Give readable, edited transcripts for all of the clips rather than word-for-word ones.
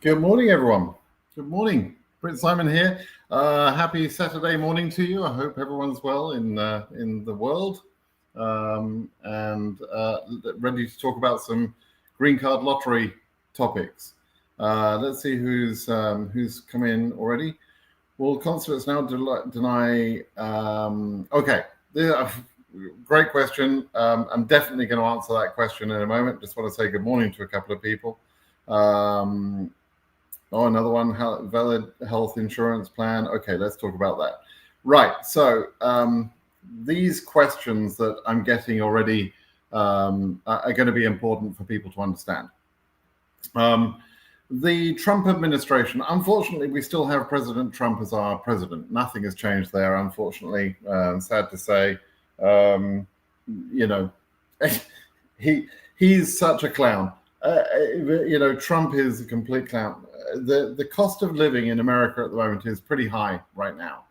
Good morning, everyone. Good morning. Prince Simon here. Happy Saturday morning to you. I hope everyone's well in the world, and ready to talk about some green card lottery topics. Let's see who's come in already. Will consulates now deny? Okay, great question. I'm definitely going to answer that question in a moment. Just want to say good morning to a couple of people. Another one, valid health insurance plan. Okay, let's talk about that. Right, so these questions that I'm getting already are going to be important for people to understand. The Trump administration, unfortunately, we still have President Trump as our president. Nothing has changed there, unfortunately. Sad to say. He's such a clown. Trump is a complete clown. The cost of living in America at the moment is pretty high right now.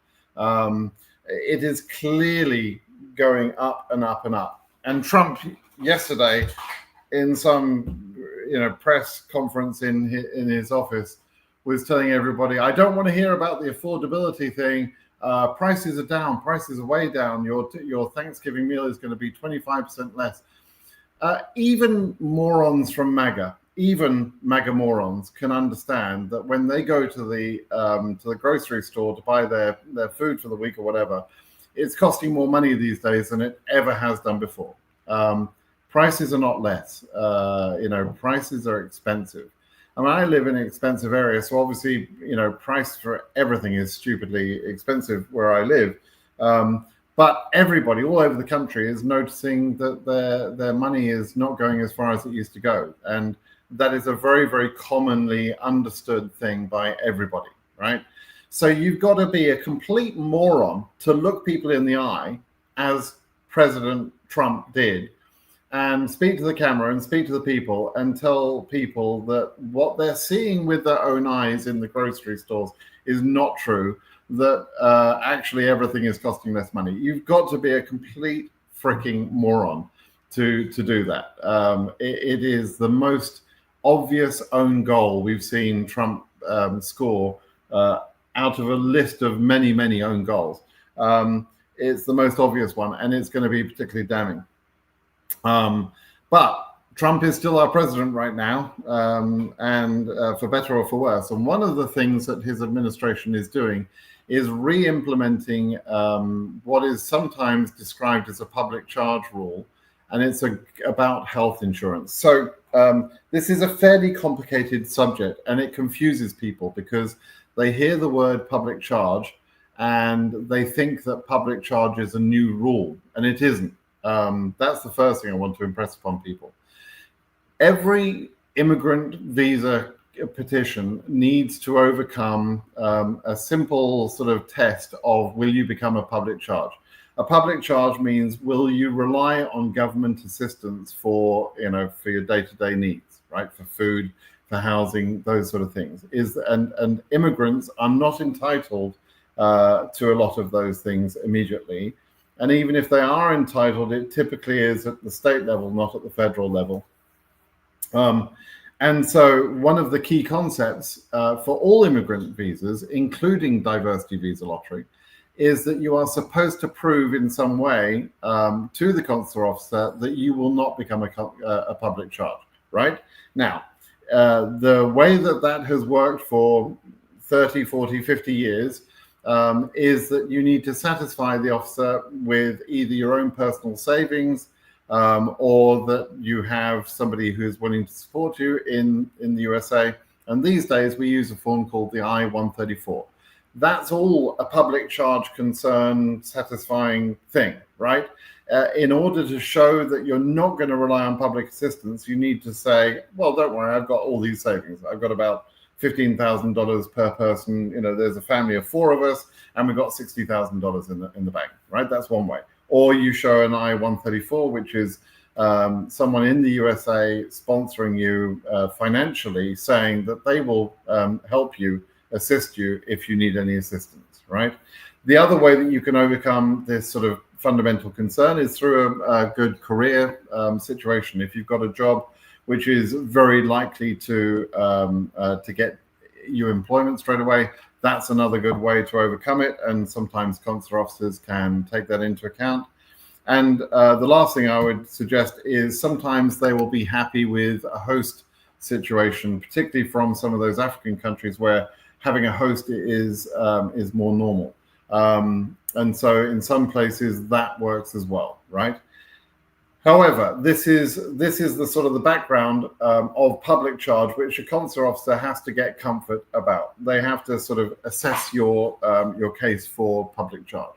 It is clearly going up and up and up. And Trump yesterday, in some press conference in his office, was telling everybody, "I don't want to hear about the affordability thing. Prices are down. Prices are way down. Your Thanksgiving meal is going to be 25% less." Even morons from MAGA, even MAGA morons, can understand that when they go to the grocery store to buy their food for the week or whatever, it's costing more money these days than it ever has done before. Prices are not less. Prices are expensive. I mean, I live in an expensive area, so obviously, price for everything is stupidly expensive where I live. But everybody all over the country is noticing that their money is not going as far as it used to go. And that is a very, very commonly understood thing by everybody, right? So you've got to be a complete moron to look people in the eye, as President Trump did, and speak to the camera and speak to the people and tell people that what they're seeing with their own eyes in the grocery stores is not true, that actually everything is costing less money. You've got to be a complete freaking moron to do that. It is the most obvious own goal we've seen Trump score out of a list of many, many own goals. It's the most obvious one, and it's going to be particularly damning. But Trump is still our president right now, and for better or for worse. And one of the things that his administration is doing is re-implementing what is sometimes described as a public charge rule, and it's about health insurance. So this is a fairly complicated subject, and it confuses people because they hear the word public charge and they think that public charge is a new rule, and it isn't. That's the first thing I want to impress upon people. Every immigrant visa petition needs to overcome a simple sort of test of, will you become a public charge? A public charge means, will you rely on government assistance for your day-to-day needs, right? For food, for housing, those sort of things. And immigrants are not entitled to a lot of those things immediately. And even if they are entitled, it typically is at the state level, not at the federal level. And so one of the key concepts for all immigrant visas, including diversity visa lottery, is that you are supposed to prove in some way to the consular officer that you will not become a public charge, right? Now, the way that has worked for 30, 40, 50 years is that you need to satisfy the officer with either your own personal savings or that you have somebody who is willing to support you in the USA. And these days we use a form called the I-134. That's all a public charge concern satisfying thing, right? In order to show that you're not going to rely on public assistance, you need to say, well, don't worry, I've got all these savings. I've got about $15,000 per person. There's a family of 4 of us, and we've got $60,000 in the bank, right? That's one way. Or you show an I-134, which is someone in the USA sponsoring you financially, saying that they will help you, assist you if you need any assistance, right? The other way that you can overcome this sort of fundamental concern is through a good career situation. If you've got a job which is very likely to get you employment straight away. That's another good way to overcome it, and sometimes consular officers can take that into account. And the last thing I would suggest is sometimes they will be happy with a host situation, particularly from some of those African countries where having a host is more normal. And so in some places that works as well, right? However, this is the sort of the background of public charge, which a consular officer has to get comfort about. They have to sort of assess your case for public charge.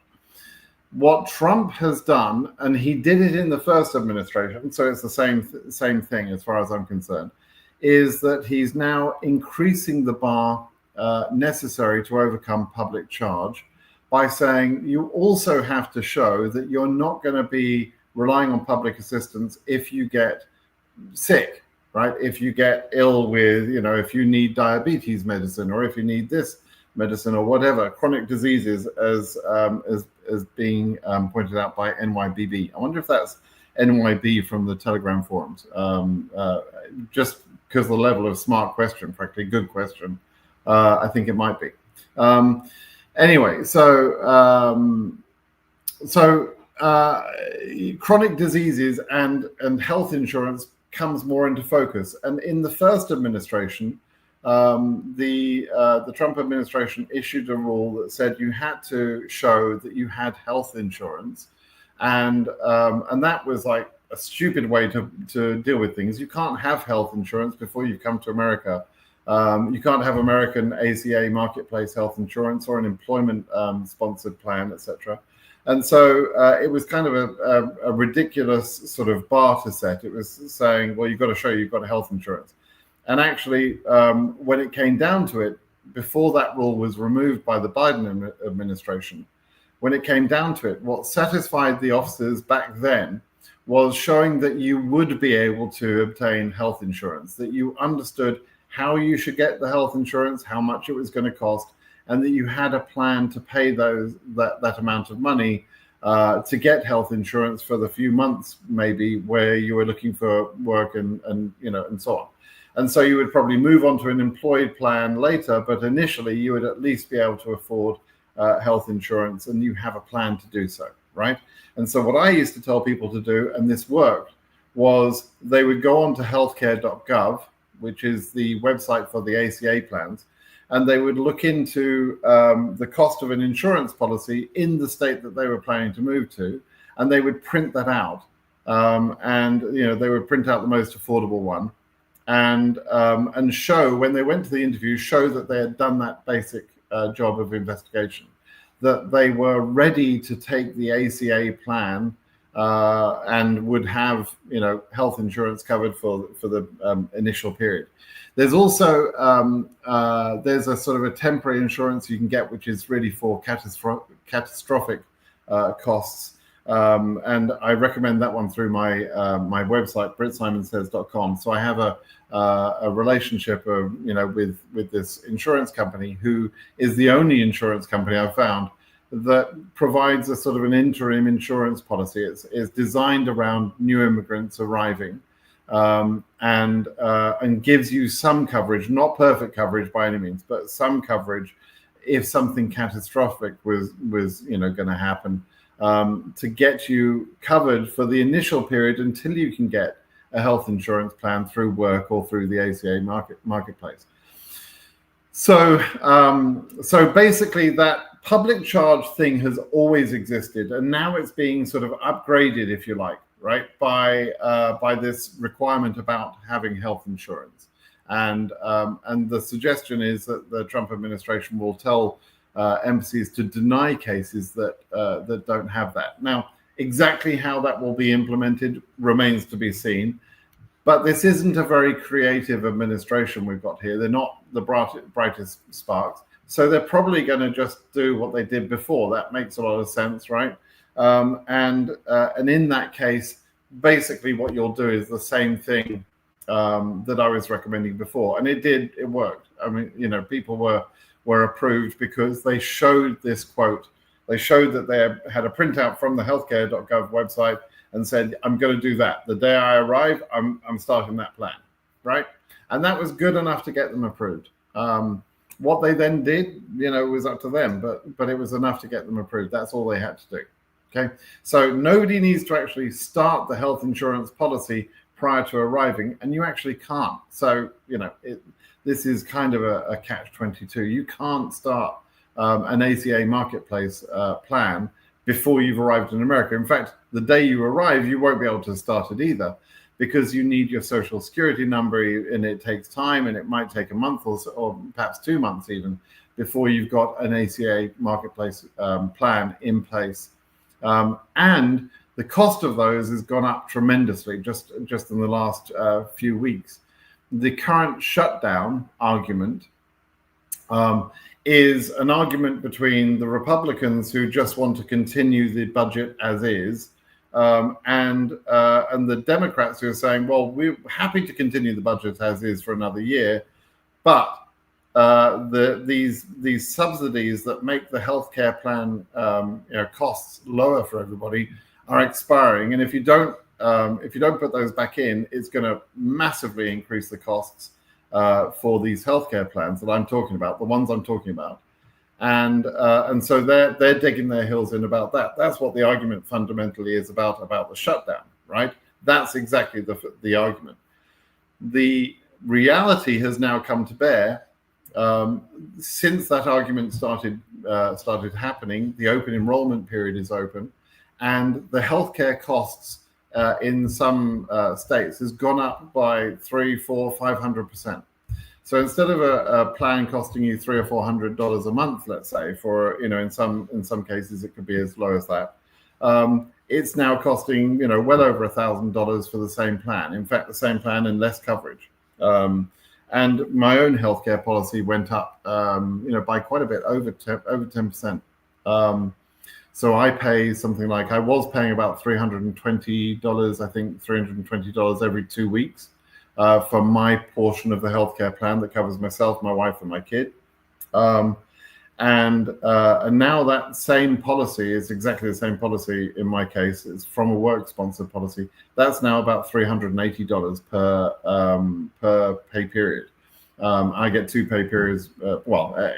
What Trump has done, and he did it in the first administration, so it's the same thing as far as I'm concerned, is that he's now increasing the bar necessary to overcome public charge by saying you also have to show that you're not going to be relying on public assistance if you get sick, right? If you get ill with, if you need diabetes medicine, or if you need this medicine, or whatever, chronic diseases, as being pointed out by NYBB. I wonder if that's NYB from the Telegram forums. Just because the level of smart question, frankly, good question, I think it might be. Anyway, so chronic diseases and health insurance comes more into focus. And in the first administration, the Trump administration issued a rule that said you had to show that you had health insurance, and that was like a stupid way to deal with things. You can't have health insurance before you come to America. You can't have American ACA marketplace health insurance or an employment sponsored plan, etc. And so it was kind of a ridiculous sort of bar to set. It was saying, well, you've got to show you've got health insurance. And actually, when it came down to it, before that rule was removed by the Biden administration, when it came down to it, what satisfied the officers back then was showing that you would be able to obtain health insurance, that you understood how you should get the health insurance, how much it was going to cost, and that you had a plan to pay that amount of money to get health insurance for the few months maybe where you were looking for work and so on. And so you would probably move on to an employed plan later, but initially you would at least be able to afford health insurance, and you have a plan to do so, right? And so what I used to tell people to do, and this worked, was they would go on to healthcare.gov, which is the website for the ACA plans, and they would look into the cost of an insurance policy in the state that they were planning to move to, and they would print that out. And they would print out the most affordable one, and show, when they went to the interview, show that they had done that basic job of investigation, that they were ready to take the ACA plan and would have health insurance covered for the initial period. There's also there's a sort of a temporary insurance you can get, which is really for catastrophic costs, and I recommend that one through my website, BritSimonSays.com. So I have a relationship with this insurance company, who is the only insurance company I've found that provides a sort of an interim insurance policy. It's designed around new immigrants arriving, and gives you some coverage, not perfect coverage by any means, but some coverage if something catastrophic was going to happen, to get you covered for the initial period until you can get a health insurance plan through work or through the ACA marketplace. So basically that public charge thing has always existed, and now it's being sort of upgraded, if you like, right, by this requirement about having health insurance. And the suggestion is that the Trump administration will tell embassies to deny cases that don't have that. Now, exactly how that will be implemented remains to be seen. But this isn't a very creative administration we've got here. They're not the brightest sparks. So they're probably going to just do what they did before. That makes a lot of sense, right? And in that case, basically what you'll do is the same thing that I was recommending before. And it worked. I mean, people were approved because they showed this quote They showed that they had a printout from the healthcare.gov website and said, I'm going to do that. The day I arrive, I'm starting that plan, right? And that was good enough to get them approved. What they then did, was up to them, but it was enough to get them approved. That's all they had to do. Okay, so nobody needs to actually start the health insurance policy prior to arriving, and you actually can't. So, this is kind of a catch-22. You can't start an ACA marketplace plan before you've arrived in America. In fact, the day you arrive, you won't be able to start it either, because you need your social security number, and it takes time, and it might take a month or perhaps 2 months even before you've got an ACA marketplace plan in place. And the cost of those has gone up tremendously just in the last few weeks. The current shutdown argument is an argument between the Republicans who just want to continue the budget as is, and the Democrats who are saying, well, we're happy to continue the budget as is for another year, but these subsidies that make the healthcare plan costs lower for everybody are expiring, and if you don't put those back in, it's going to massively increase the costs for these healthcare plans that I'm talking about, the ones I'm talking about, and so they're digging their heels in about that. That's what the argument fundamentally is about the shutdown, right? That's exactly the argument. The reality has now come to bear. Since that argument started happening, the open enrollment period is open, and the healthcare costs in some states has gone up by 300, 400, 500%. So instead of a plan costing you $300 or $400 a month, let's say, for in some cases it could be as low as that, it's now costing well over $1,000 for the same plan. In fact, the same plan and less coverage. And my own healthcare policy went up, by quite a bit, over 10%. So I pay something like, I was paying about $320, I think $320 every 2 weeks for my portion of the healthcare plan that covers myself, my wife, and my kid. And now that same policy is exactly the same policy in my case. It's from a work-sponsored policy. That's now about $380 per pay period. I get 2 pay periods.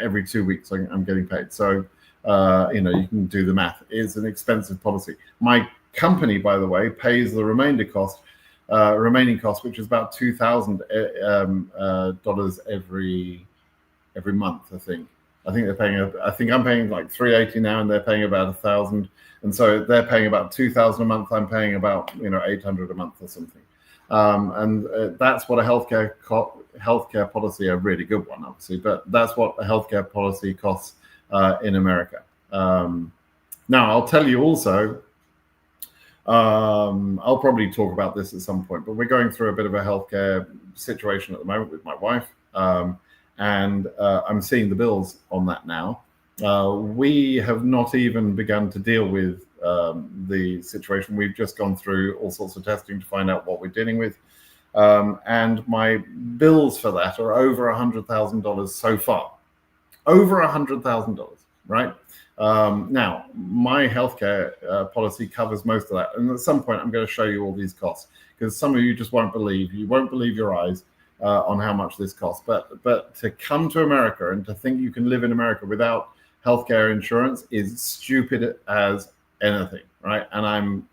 Every 2 weeks I'm getting paid. So you can do the math. It's an expensive policy. My company, by the way, pays the remaining cost, which is about $2,000 every month. I think they're paying. I think I'm paying like $380 now, and they're paying about $1,000, and so they're paying about $2,000 a month. I'm paying about $800 a month or something, and that's what a healthcare policy, a really good one, obviously, but that's what a healthcare policy costs in America. Now, I'll tell you also. I'll probably talk about this at some point, but we're going through a bit of a healthcare situation at the moment with my wife. And I'm seeing the bills on that now. We have not even begun to deal with the situation. We've just gone through all sorts of testing to find out what we're dealing with. And my bills for that are over $100,000 so far. Over $100,000, right? Now, my healthcare policy covers most of that. And at some point, I'm going to show you all these costs, because some of you just won't believe. You won't believe your eyes. On how much this costs, but to come to America and to think you can live in America without healthcare insurance is stupid as anything, right? And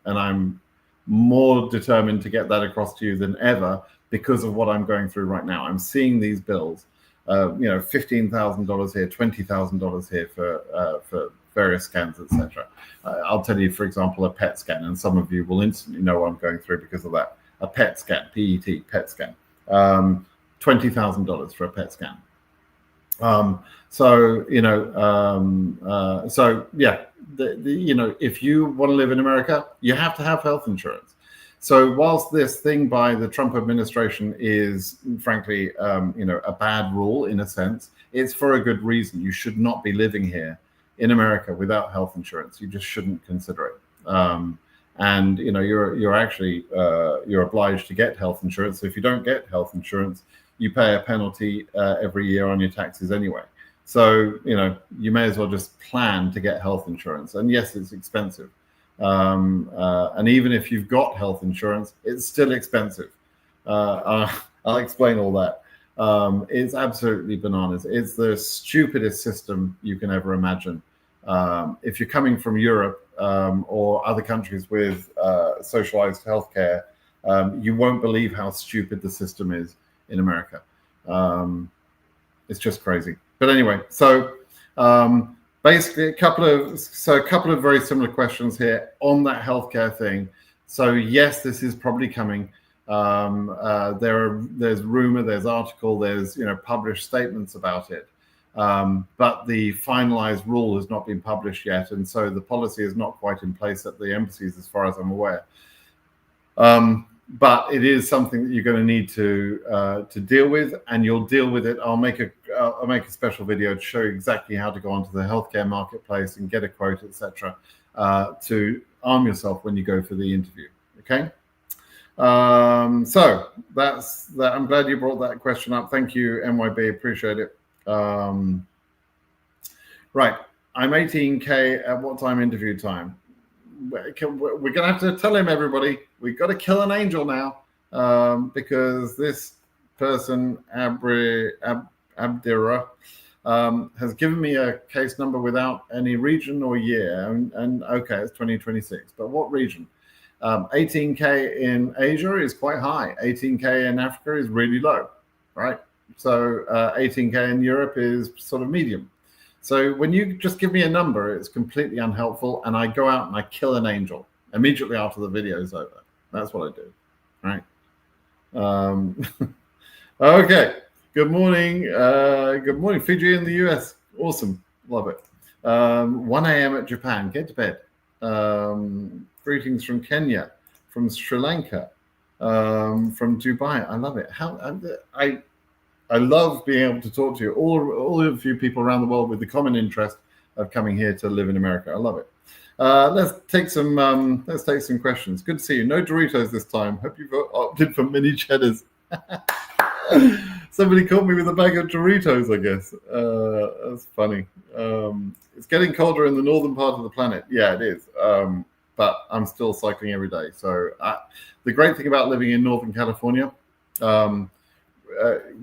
I'm more determined to get that across to you than ever because of what I'm going through right now. I'm seeing these bills, $15,000 here, $20,000 here for various scans, etc. I'll tell you, for example, a PET scan, and some of you will instantly know what I'm going through because of that. A PET scan, PET scan. $20,000 for a PET scan. If you want to live in America, you have to have health insurance. So whilst this thing by the Trump administration is, frankly, a bad rule in a sense, it's for a good reason. You should not be living here in America without health insurance. You just shouldn't consider it. And you're actually you're obliged to get health insurance. So if you don't get health insurance, you pay a penalty every year on your taxes anyway. So, you may as well just plan to get health insurance. And yes, it's expensive. And even if you've got health insurance, it's still expensive. I'll explain all that. It's absolutely bananas. It's the stupidest system you can ever imagine. If you're coming from Europe or other countries with socialized healthcare, you won't believe how stupid the system is in America. It's just crazy. But anyway, so basically a couple of very similar questions here on that healthcare thing. So yes, this is probably coming. There's rumor, there's article, there's published statements about it. But the finalized rule has not been published yet, and so the policy is not quite in place at the embassies, as far as I'm aware. But it is something that you're going to need to deal with, and you'll deal with it. I'll make a special video to show you exactly how to go onto the healthcare marketplace and get a quote, etc., to arm yourself when you go for the interview. Okay. So that's that. I'm glad you brought that question up. Thank you, MYB. Appreciate it. Right. I'm 18K. At what time interview time? We're going to have to tell him, everybody. We've got to kill an angel now, because this person, Abdira, has given me a case number without any region or year. And okay, it's 2026. But what region? 18K in Asia is quite high. 18K in Africa is really low, right? So 18K in Europe is sort of medium. So when you just give me a number, it's completely unhelpful, and I go out and I kill an angel immediately after the video is over. That's what I do, right? Okay. Good morning. Good morning, Fiji in the US. Awesome. Love it. 1 a.m. at Japan. Get to bed. Greetings from Kenya, from Sri Lanka, from Dubai. I love it. I love being able to talk to you, all of you people around the world with the common interest of coming here to live in America. I love it. Let's take some questions. Good to see you. No Doritos this time. Hope you've opted for mini cheddars. Somebody caught me with a bag of Doritos, I guess. That's funny. It's getting colder in the northern part of the planet. Yeah, it is. But I'm still cycling every day. So the great thing about living in Northern California,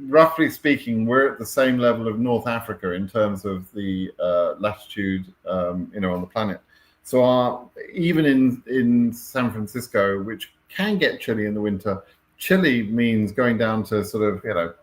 roughly speaking, we're at the same level of North Africa in terms of the latitude, on the planet. So even in San Francisco, which can get chilly in the winter, chilly means going down to sort of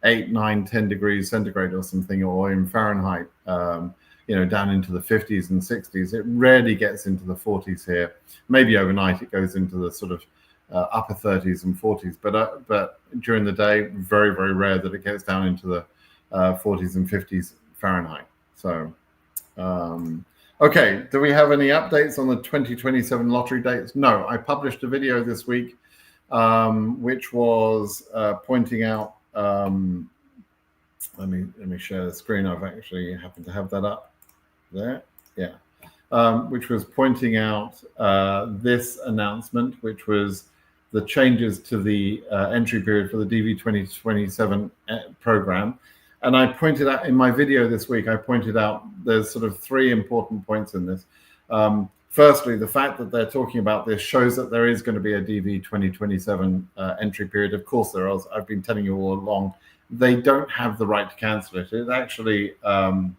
8, 9, 10 degrees centigrade or something, or in Fahrenheit, down into the 50s and 60s. It rarely gets into the 40s here. Maybe overnight it goes into the sort of upper 30s and 40s, but during the day, very, very rare that it gets down into the 40s and 50s Fahrenheit. So, okay, do we have any updates on the 2027 lottery dates? No, I published a video this week, which was pointing out. Let me share the screen. I've actually happened to have that up there. Yeah. Which was pointing out this announcement, which was the changes to the entry period for the DV 2027 program. And I pointed out in my video this week, I pointed out there's sort of 3 important points in this. Firstly, the fact that they're talking about this shows that there is going to be a DV 2027 entry period. Of course, there is. I've been telling you all along. They don't have the right to cancel it. It actually not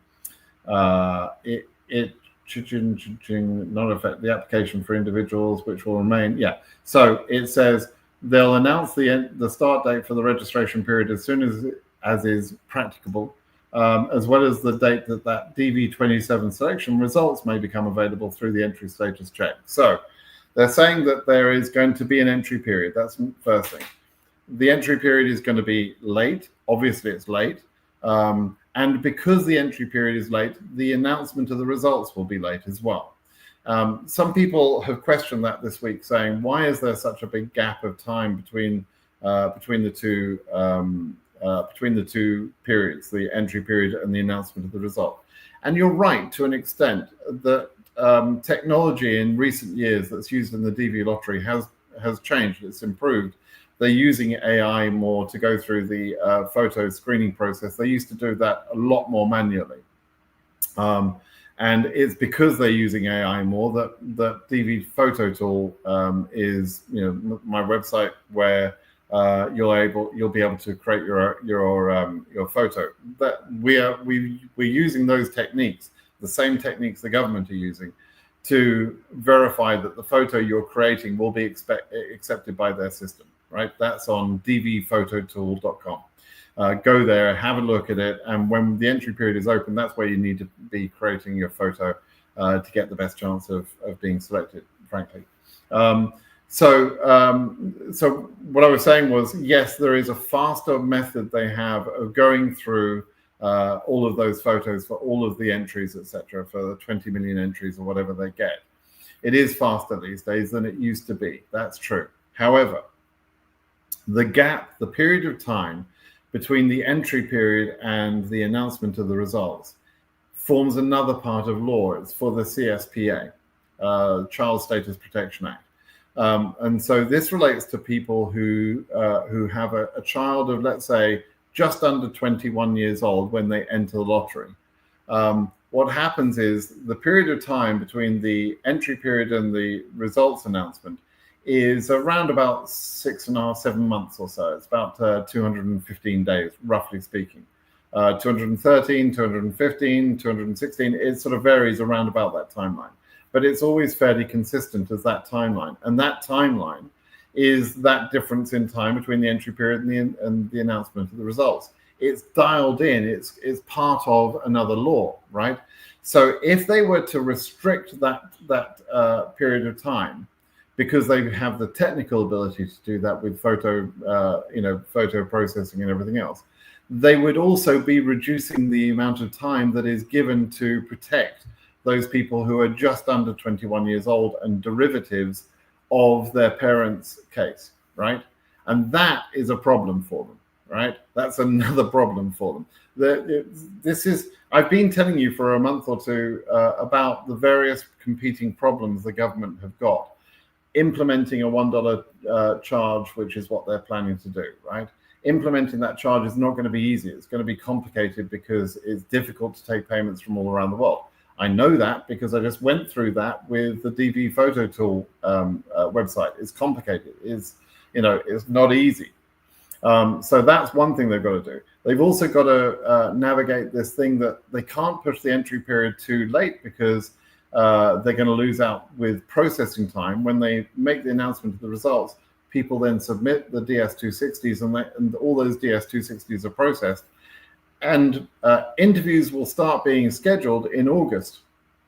affect the application for individuals, which will remain. Yeah. So it says they'll announce the start date for the registration period as soon as is practicable, as well as the date that DV 27 selection results may become available through the entry status check. So they're saying that there is going to be an entry period. That's the first thing. The entry period is going to be late. Obviously, it's late. And because the entry period is late, the announcement of the results will be late as well. Some people have questioned that this week, saying, why is there such a big gap of time between the two periods, the entry period and the announcement of the result? And you're right to an extent that technology in recent years that's used in the DV lottery has changed, it's improved. they're using AI more to go through the photo screening process. They used to do that a lot more manually. And it's because they're using AI more that DV Photo Tool is, my website where you'll be able to create your photo. That we're using those techniques, the same techniques the government are using, to verify that the photo you're creating will be accepted by their system. Right? That's on dvphototool.com. Go there, have a look at it, and when the entry period is open, that's where you need to be creating your photo to get the best chance of being selected, frankly. So what I was saying was, yes, there is a faster method they have of going through all of those photos for all of the entries, etc., for the 20 million entries or whatever they get. It is faster these days than it used to be. That's true. However, the period of time between the entry period and the announcement of the results forms another part of law. It's for the CSPA, Child Status Protection Act. And so this relates to people who have a child of, let's say, just under 21 years old when they enter the lottery. What happens is the period of time between the entry period and the results announcement is around about 6.5, 7 months or so. It's about 215 days, roughly speaking. 213, 215, 216, it sort of varies around about that timeline. But it's always fairly consistent as that timeline. And that timeline is that difference in time between the entry period and the announcement of the results. It's dialed in, it's part of another law, right? So if they were to restrict that period of time, because they have the technical ability to do that with photo processing and everything else, they would also be reducing the amount of time that is given to protect those people who are just under 21 years old and derivatives of their parents' case, right? And that is a problem for them, right? That's another problem for them. I've been telling you for a month or two about the various competing problems the government have got implementing a $1 charge, which is what they're planning to do, right? Implementing that charge is not going to be easy. It's going to be complicated because it's difficult to take payments from all around the world. I know that because I just went through that with the DV Photo Tool website. It's complicated. It's not easy. So that's one thing they've got to do. They've also got to navigate this thing that they can't push the entry period too late because they're going to lose out with processing time. When they make the announcement of the results, people then submit the DS260s and all those DS260s are processed. And interviews will start being scheduled in August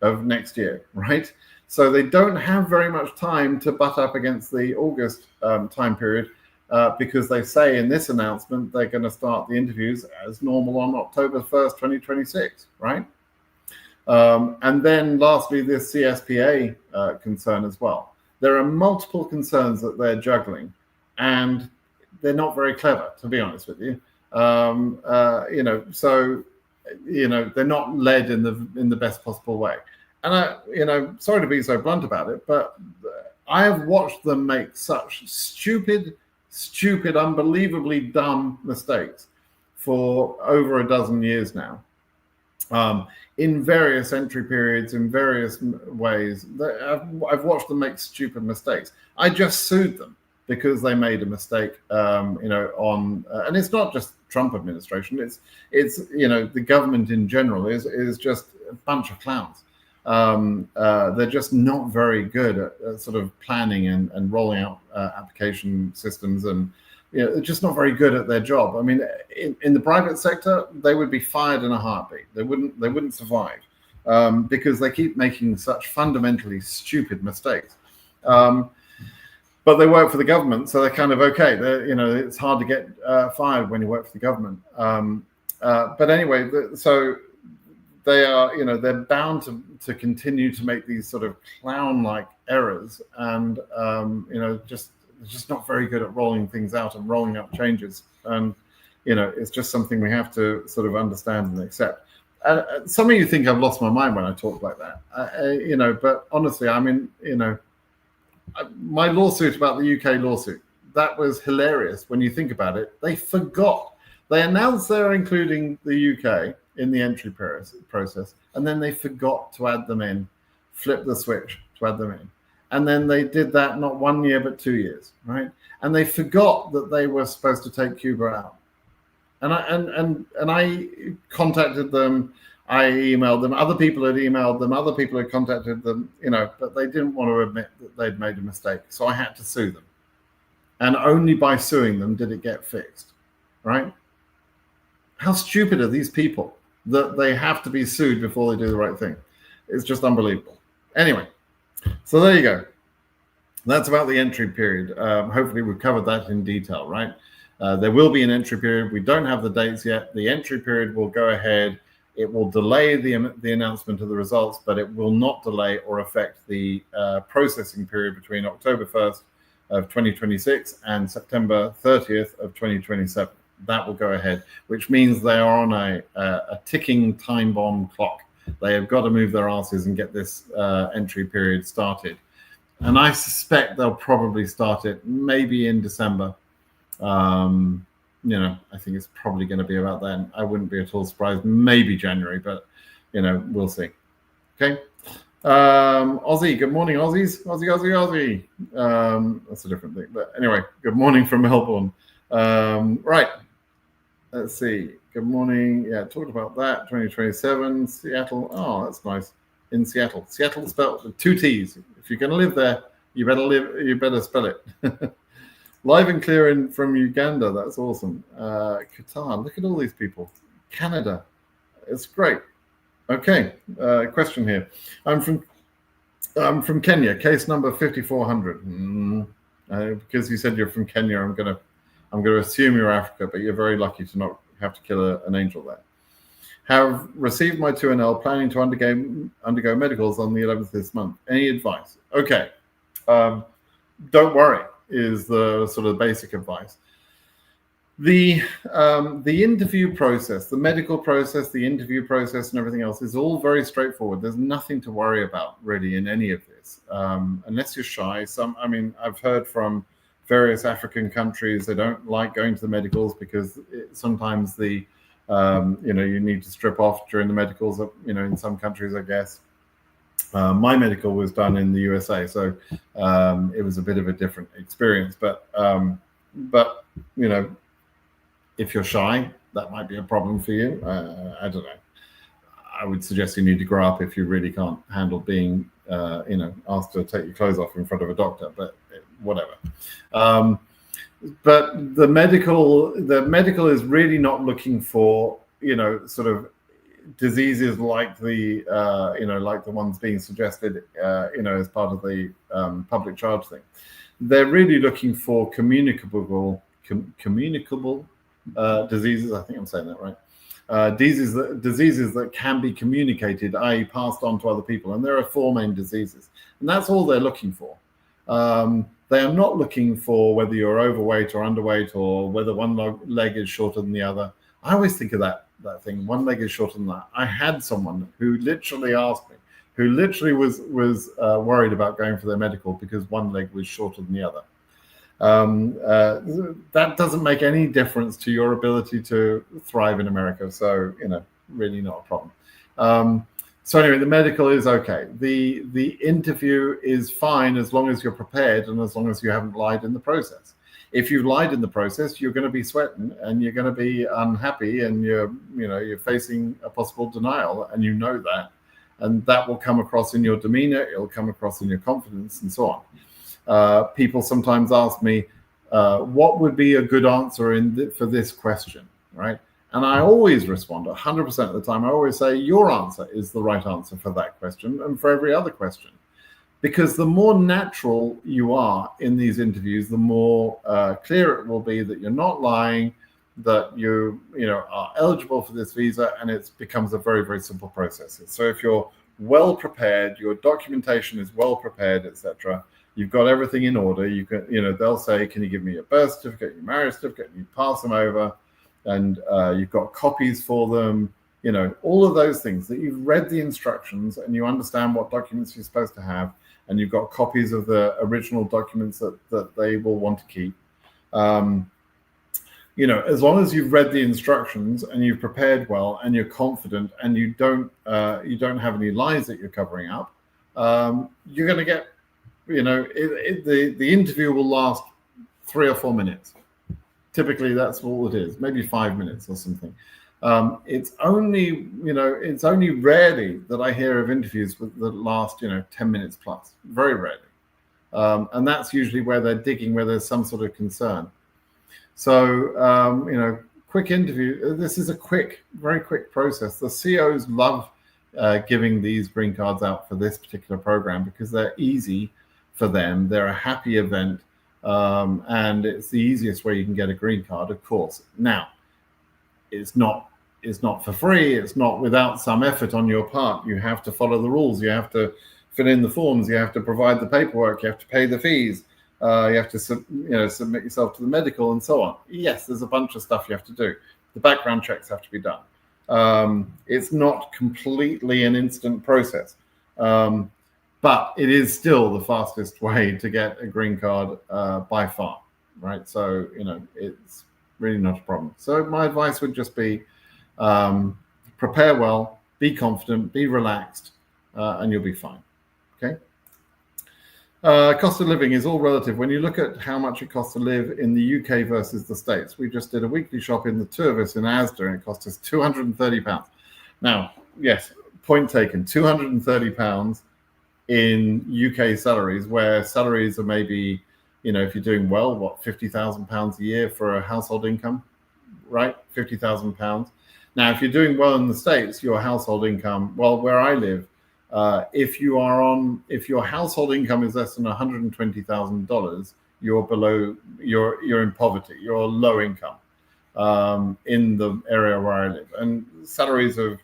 of next year, right? So they don't have very much time to butt up against the August time period because they say in this announcement they're going to start the interviews as normal on October 1st, 2026, right? And then lastly, this CSPA concern as well. There are multiple concerns that they're juggling, and they're not very clever, to be honest with you. So they're not led in the best possible way. And sorry to be so blunt about it, but I have watched them make such stupid, unbelievably dumb mistakes for over a dozen years now. In various entry periods, in various ways, I've watched them make stupid mistakes. I just sued them because they made a mistake, and it's not just Trump administration. It's the government in general is just a bunch of clowns. They're just not very good at sort of planning and rolling out application systems, and they're just not very good at their job. I mean, in the private sector, they would be fired in a heartbeat. They wouldn't survive because they keep making such fundamentally stupid mistakes. But they work for the government, so they're kind of okay. It's hard to get fired when you work for the government. But anyway, so they are, they're bound to continue to make these sort of clown-like errors, and just not very good at rolling things out and rolling out changes. And it's just something we have to sort of understand and accept. Some of you think I've lost my mind when I talk like that, but honestly, I mean, my lawsuit about the UK lawsuit, that was hilarious when you think about it. They forgot. They announced they're including the UK in the entry process, and then they forgot to add them in, flip the switch to add them in. And then they did that not 1 year, but 2 years, right? And they forgot that they were supposed to take Cuba out. And I contacted them, I emailed them, other people had emailed them, other people had contacted them, but they didn't want to admit that they'd made a mistake. So I had to sue them. And only by suing them did it get fixed, right? How stupid are these people that they have to be sued before they do the right thing? It's just unbelievable. Anyway, so there you go. That's about the entry period. Hopefully we've covered that in detail, right? There will be an entry period. We don't have the dates yet. The entry period will go ahead. It will delay the announcement of the results, but it will not delay or affect the processing period between October 1st of 2026 and September 30th of 2027. That will go ahead, which means they are on a ticking time bomb clock. They have got to move their asses and get this entry period started. And I suspect they'll probably start it maybe in December. I think it's probably going to be about then. I wouldn't be at all surprised. Maybe January, but we'll see. Okay. Aussie, good morning, Aussies. Aussie. That's a different thing. But anyway, good morning from Melbourne. Right. Let's see. Good morning. Yeah, talked about that. 2027, Seattle. Oh, that's nice. In Seattle. Seattle spelled with 2 T's. If you're going to live there, you better spell it. Live and clear from Uganda. That's awesome. Qatar. Look at all these people. Canada. It's great. Okay. Question here. I'm from Kenya. Case number 5400. Because you said you're from Kenya, I'm going to assume you're Africa, but you're very lucky to not have to kill an angel there. Have received my 2NL, planning to undergo medicals on the 11th this month. Any advice? Okay. Don't worry is the sort of basic advice. The interview process, the medical process, the interview process, and everything else is all very straightforward. There's nothing to worry about really in any of this, unless you're shy. I've heard from various African countries they don't like going to the medicals because sometimes you need to strip off during the medicals. In some countries, I guess. My medical was done in the USA, so it was a bit of a different experience. But if you're shy, that might be a problem for you. I don't know. I would suggest you need to grow up if you really can't handle being, asked to take your clothes off in front of a doctor. But whatever. But the medical is really not looking for sort of diseases like the ones being suggested as part of the public charge thing. They're really looking for communicable diseases. I think I'm saying that right. Diseases that can be communicated, i.e. passed on to other people. And there are 4 main diseases, and that's all they're looking for. They are not looking for whether you're overweight or underweight or whether one leg is shorter than the other. I always think of that thing, one leg is shorter than that. I had someone who literally asked me, who literally was worried about going for their medical because one leg was shorter than the other. That doesn't make any difference to your ability to thrive in America. So, really not a problem. So anyway, the medical is okay. The interview is fine as long as you're prepared and as long as you haven't lied in the process. If you've lied in the process, you're going to be sweating and you're going to be unhappy and you're facing a possible denial, and that, and that will come across in your demeanor. It'll come across in your confidence and so on. People sometimes ask me, what would be a good answer for this question, right? And I always respond 100% of the time. I always say your answer is the right answer for that question and for every other question. Because the more natural you are in these interviews, the more clear it will be that you're not lying, that you are eligible for this visa, and it becomes a very, very simple process. So if you're well prepared, your documentation is well prepared, etc., you've got everything in order. You can, they'll say, "Can you give me your birth certificate, your marriage certificate?" And you pass them over, and you've got copies for them. All of those things that you've read the instructions and you understand what documents you're supposed to have, and you've got copies of the original documents that they will want to keep. As long as you've read the instructions and you've prepared well and you're confident and you don't have any lies that you're covering up, you're going to get, the interview will last 3 or 4 minutes. Typically, that's all it is, maybe 5 minutes or something. It's only rarely that I hear of interviews that last, 10 minutes plus. Very rarely, and that's usually where they're digging, where there's some sort of concern. So, quick interview. This is a very quick process. The COs love giving these green cards out for this particular program because they're easy for them. They're a happy event, and it's the easiest way you can get a green card, of course. Now, it's not for free. It's not without some effort on your part. You have to follow the rules. You have to fill in the forms. You have to provide the paperwork. You have to pay the fees. You have to submit yourself to the medical and so on. Yes, there's a bunch of stuff you have to do. The background checks have to be done. It's not completely an instant process, but it is still the fastest way to get a green card by far, right? So, it's really not a problem. So my advice would just be prepare well, be confident, be relaxed, and you'll be fine, okay? Cost of living is all relative. When you look at how much it costs to live in the UK versus the States, we just did a weekly shopping, the two of us in Asda, and it cost us £230. Now, yes, point taken, £230 in UK salaries, where salaries are maybe, if you're doing well, £50,000 a year for a household income, right? £50,000. Now, if you're doing well in the States, your household income, well, where I live, if your household income is less than $120,000, you're in poverty, you're low income in the area where I live. And salaries of,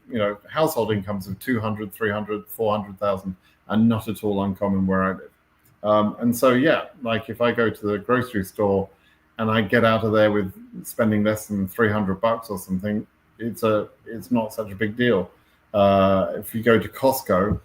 household incomes of 200, 300, 400,000 are not at all uncommon where I live. And so, yeah, like if I go to the grocery store and I get out of there with spending less than $300 or something, it's not such a big deal. If you go to Costco,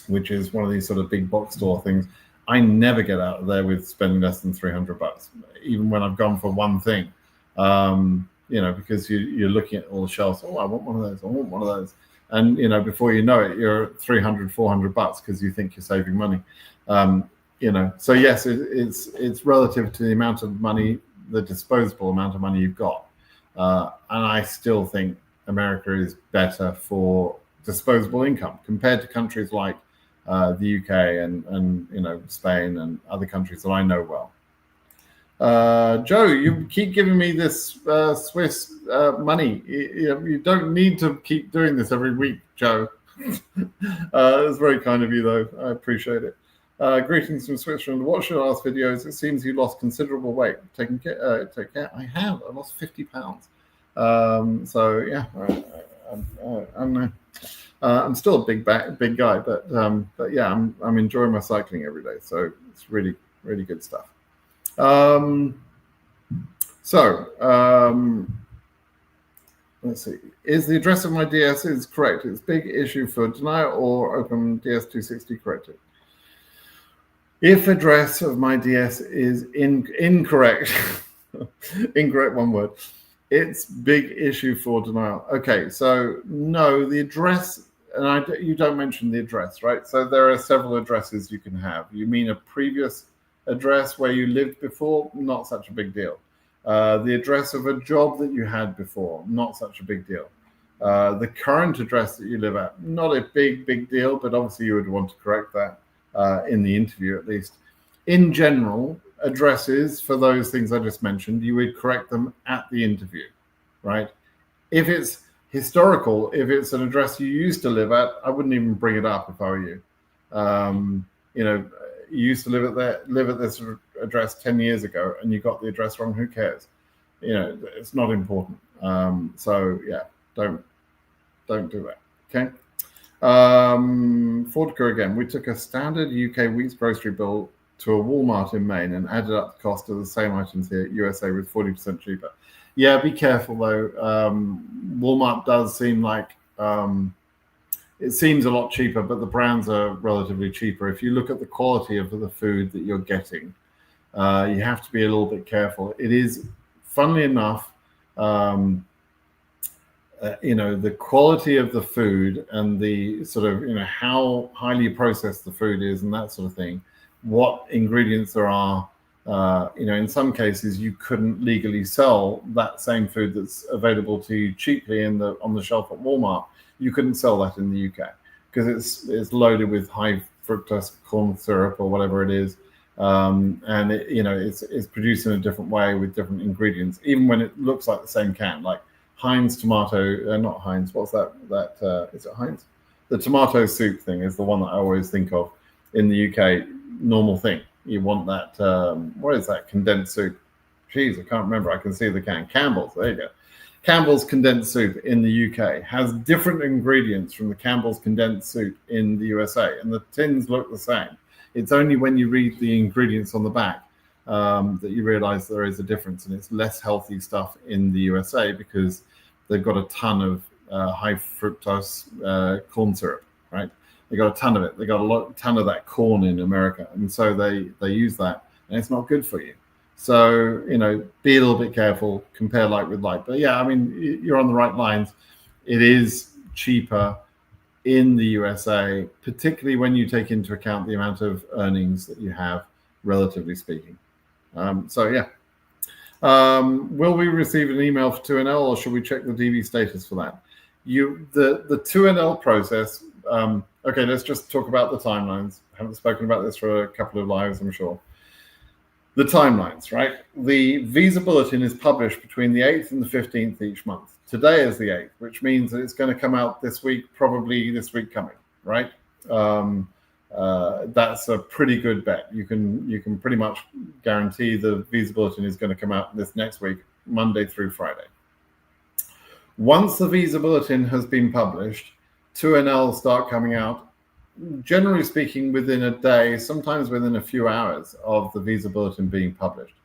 which is one of these sort of big box store things, I never get out of there with spending less than $300, even when I've gone for one thing. Because you're looking at all the shelves. Oh, I want one of those. I want one of those. And before you know it, you're at $300, $400 because you think you're saving money. So yes, it's relative to the amount of money, the disposable amount of money you've got. And I still think America is better for disposable income compared to countries like the UK and Spain and other countries that I know well. Joe, you keep giving me this Swiss money. You don't need to keep doing this every week, Joe. It's very kind of you, though. I appreciate it. Greetings from Switzerland. Watch your last videos. It seems you lost considerable weight. Take care. I have. I lost 50 pounds. So yeah, I'm still a big guy, but yeah, I'm enjoying my cycling every day. So it's really, really good stuff. Let's see. Is the address of my DS is correct? It's big issue for denial or open DS260 corrected. If address of my DS is incorrect, incorrect one word, it's big issue for denial. Okay, so no, the address, and you don't mention the address, right? So there are several addresses you can have. You mean a previous address where you lived before? Not such a big deal. The address of a job that you had before? Not such a big deal. The current address that you live at? Not a big deal, but obviously you would want to correct that in the interview at least. In general, addresses for those things I just mentioned, you would correct them at the interview, right? If it's historical, if it's an address you used to live at, I wouldn't even bring it up if I were you. You used to live at this address 10 years ago and you got the address wrong, who cares? It's not important. So yeah, don't do that, okay? Fortica again, we took a standard UK week's grocery bill to a Walmart in Maine and added up the cost of the same items here at USA with 40% cheaper. Yeah, be careful though. Walmart does seem like it seems a lot cheaper, but the brands are relatively cheaper. If you look at the quality of the food that you're getting, You have to be a little bit careful. It is, funnily enough, the quality of the food and the sort of, how highly processed the food is and that sort of thing, what ingredients there are. In some cases, you couldn't legally sell that same food that's available to you cheaply on the shelf at Walmart. You couldn't sell that in the UK because it's loaded with high fructose corn syrup or whatever it is, and it's produced in a different way with different ingredients, even when it looks like the same can, like Heinz tomato, not Heinz. What's that? Is it Heinz? The tomato soup thing is the one that I always think of in the UK. Normal thing. You want that. What is that? Condensed soup. Jeez, I can't remember. I can see the can. Campbell's. There you go. Campbell's condensed soup in the UK has different ingredients from the Campbell's condensed soup in the USA, and the tins look the same. It's only when you read the ingredients on the back that you realize there is a difference, and it's less healthy stuff in the USA because they've got a ton of high fructose corn syrup, right? They got a ton of it. They got a ton of that corn in America, and so they use that, and it's not good for you. So be a little bit careful, compare like with like. But yeah, I mean, you're on the right lines. It is cheaper in the USA, particularly when you take into account the amount of earnings that you have, relatively speaking. So yeah. Will we receive an email for 2NL, or should we check the DV status for that? The 2NL process. Okay, let's just talk about the timelines. I haven't spoken about this for a couple of lives, I'm sure. The timelines, right? The visa bulletin is published between the 8th and the 15th each month. Today is the 8th, which means that it's going to come out this week, probably this week coming, right? That's a pretty good bet. You can pretty much guarantee the visa bulletin is going to come out this next week, Monday through Friday. Once the visa bulletin has been published, 2NL start coming out, generally speaking, within a day, sometimes within a few hours of the visa bulletin being published.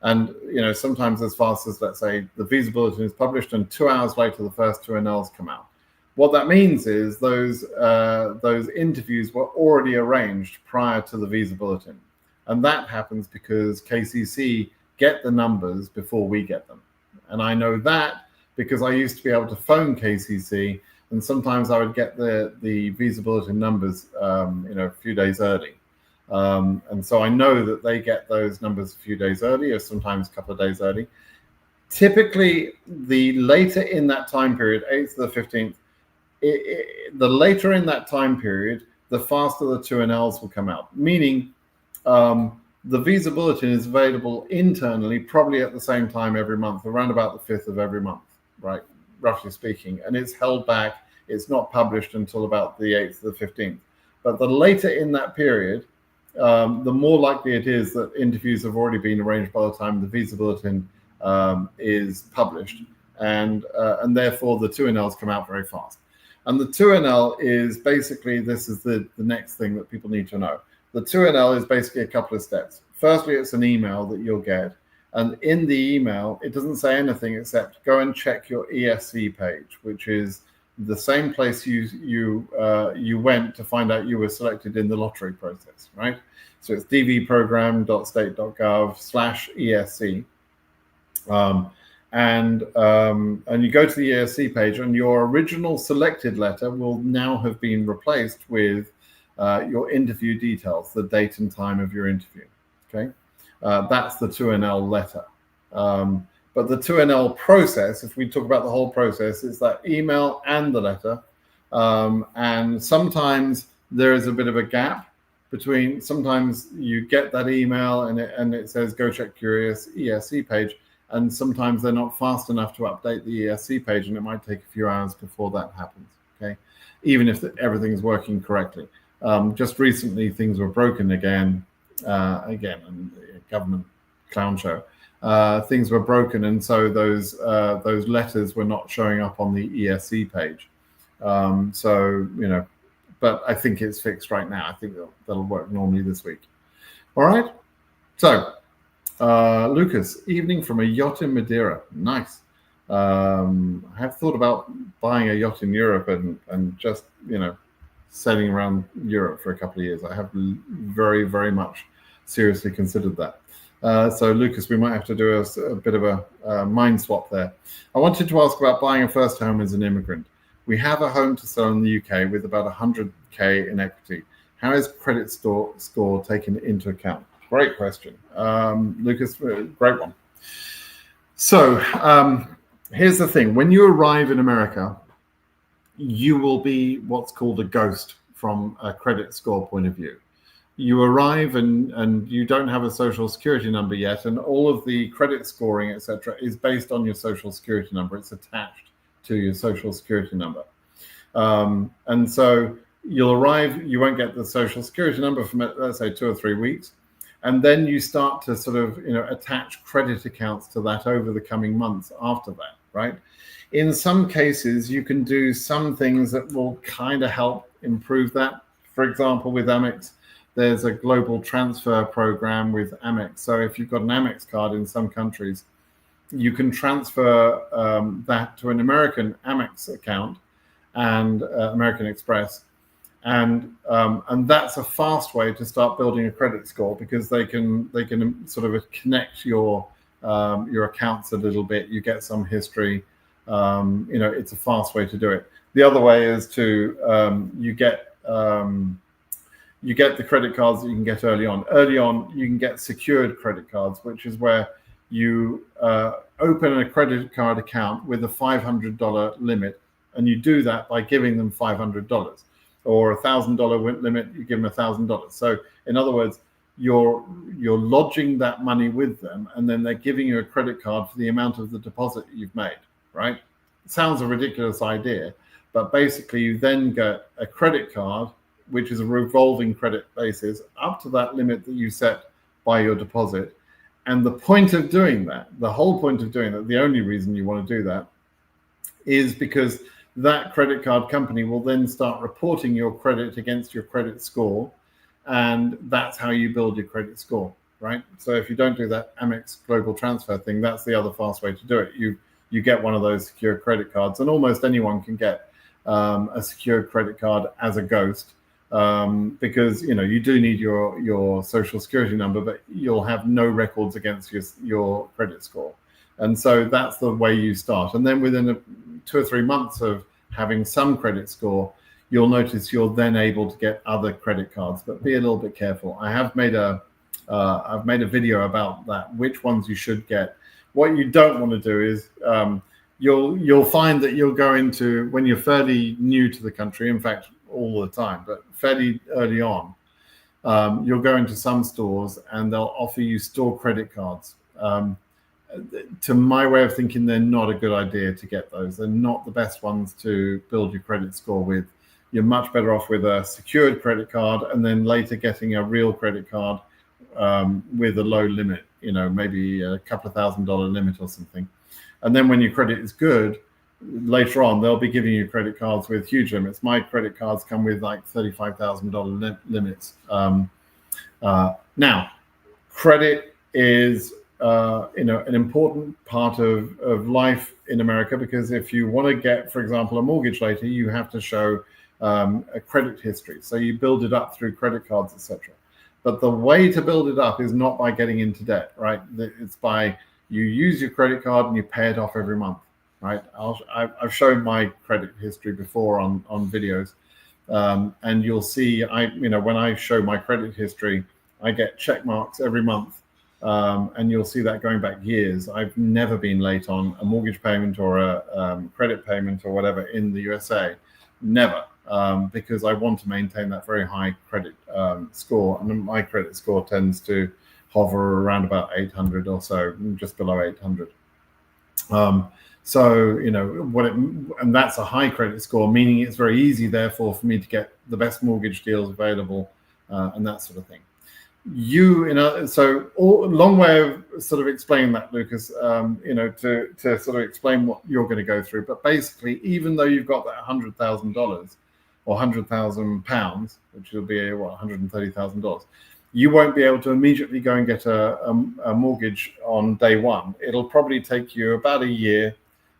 And sometimes as fast as, let's say, the visa bulletin is published and 2 hours later the first 2NLs come out. What that means is those interviews were already arranged prior to the visa bulletin. And that happens because KCC get the numbers before we get them. And I know that because I used to be able to phone KCC, and sometimes I would get the visa bulletin numbers a few days early. And so I know that they get those numbers a few days early, or sometimes a couple of days early. Typically, the later in that time period, 8th to the 15th, the later in that time period, the faster the 2NLs will come out. Meaning, the visa bulletin is available internally, probably at the same time every month, around about the 5th of every month, right? Roughly speaking, and it's held back. It's not published until about the 8th to the 15th. But the later in that period, the more likely it is that interviews have already been arranged by the time the visa bulletin is published, and therefore the 2NLs come out very fast. And the 2NL is basically, this is the next thing that people need to know. The 2NL is basically a couple of steps. Firstly, it's an email that you'll get. And in the email, it doesn't say anything except go and check your ESC page, which is the same place you went to find out you were selected in the lottery process, right? So it's dvprogram.state.gov/ESC. And you go to the ESC page, and your original selected letter will now have been replaced with your interview details, the date and time of your interview, okay? That's the 2NL letter. But the 2NL process, if we talk about the whole process, is that email and the letter. And sometimes there is a bit of a gap between, sometimes you get that email and it says, go check your ESC page. And sometimes they're not fast enough to update the ESC page, and it might take a few hours before that happens, okay? Even if everything is working correctly. Just recently, things were broken again, and government clown show. Things were broken, and so those letters were not showing up on the ESC page. But I think it's fixed right now. I think that'll work normally this week. All right. So, Lucas, evening from a yacht in Madeira. Nice. I have thought about buying a yacht in Europe and just sailing around Europe for a couple of years. I have very, very much seriously considered that. So Lucas, we might have to do a bit of a mind swap there. I wanted to ask about buying a first home as an immigrant. We have a home to sell in the UK with about 100K in equity. How is credit score taken into account? Great question. Lucas, great one. So here's the thing. When you arrive in America, you will be what's called a ghost from a credit score point of view. You arrive and you don't have a social security number yet, and all of the credit scoring, etc., is based on your social security number. It's attached to your social security number. And so you'll arrive, you won't get the social security number for, let's say, 2 or 3 weeks. And then you start to sort of, attach credit accounts to that over the coming months after that, right? In some cases, you can do some things that will kind of help improve that. For example, with Amex, there's a global transfer program with Amex. So if you've got an Amex card in some countries, you can transfer that to an American Amex account and American Express. And that's a fast way to start building a credit score, because they can sort of connect your accounts a little bit. You get some history. It's a fast way to do it. The other way is to you get the credit cards that you can get early on. Early on, you can get secured credit cards, which is where you open a credit card account with a $500 limit, and you do that by giving them $500, or a $1,000 limit, you give them $1,000. So in other words, you're lodging that money with them, and then they're giving you a credit card for the amount of the deposit you've made, right? It sounds a ridiculous idea, but basically you then get a credit card, which is a revolving credit basis, up to that limit that you set by your deposit. And the point of doing that, the whole point of doing that, the only reason you want to do that is because that credit card company will then start reporting your credit against your credit score. And that's how you build your credit score, right? So if you don't do that Amex global transfer thing, that's the other fast way to do it. You get one of those secure credit cards, and almost anyone can get a secured credit card as a ghost, because you do need your social security number, but you'll have no records against your credit score. And so that's the way you start. And then within 2 or 3 months of having some credit score, you'll notice you're then able to get other credit cards, but be a little bit careful. I've made a video about that, which ones you should get. What you don't want to do is you'll find that you'll go into, when you're fairly new to the country, in fact, all the time, but fairly early on, you'll go into some stores and they'll offer you store credit cards. To my way of thinking, they're not a good idea to get those. They're not the best ones to build your credit score with. You're much better off with a secured credit card, and then later getting a real credit card with a low limit, maybe a couple of $1,000 limit or something. And then when your credit is good, later on, they'll be giving you credit cards with huge limits. My credit cards come with like $35,000 limits. Now, credit is an important part of life in America, because if you want to get, for example, a mortgage later, you have to show a credit history. So you build it up through credit cards, etc. But the way to build it up is not by getting into debt, right? It's by you use your credit card and you pay it off every month, right? I've shown my credit history before on videos, and you'll see when I show my credit history, I get check marks every month. And you'll see that going back years. I've never been late on a mortgage payment or a credit payment or whatever in the USA. Never, because I want to maintain that very high credit score. And my credit score tends to hover around about 800 or so, just below 800. So, and that's a high credit score, meaning it's very easy, therefore, for me to get the best mortgage deals available and that sort of thing. So long way of sort of explaining that, Lucas, to sort of explain what you're going to go through. But basically, even though you've got that $100,000 or £100,000, which will be $130,000, you won't be able to immediately go and get a mortgage on day one. It'll probably take you about a year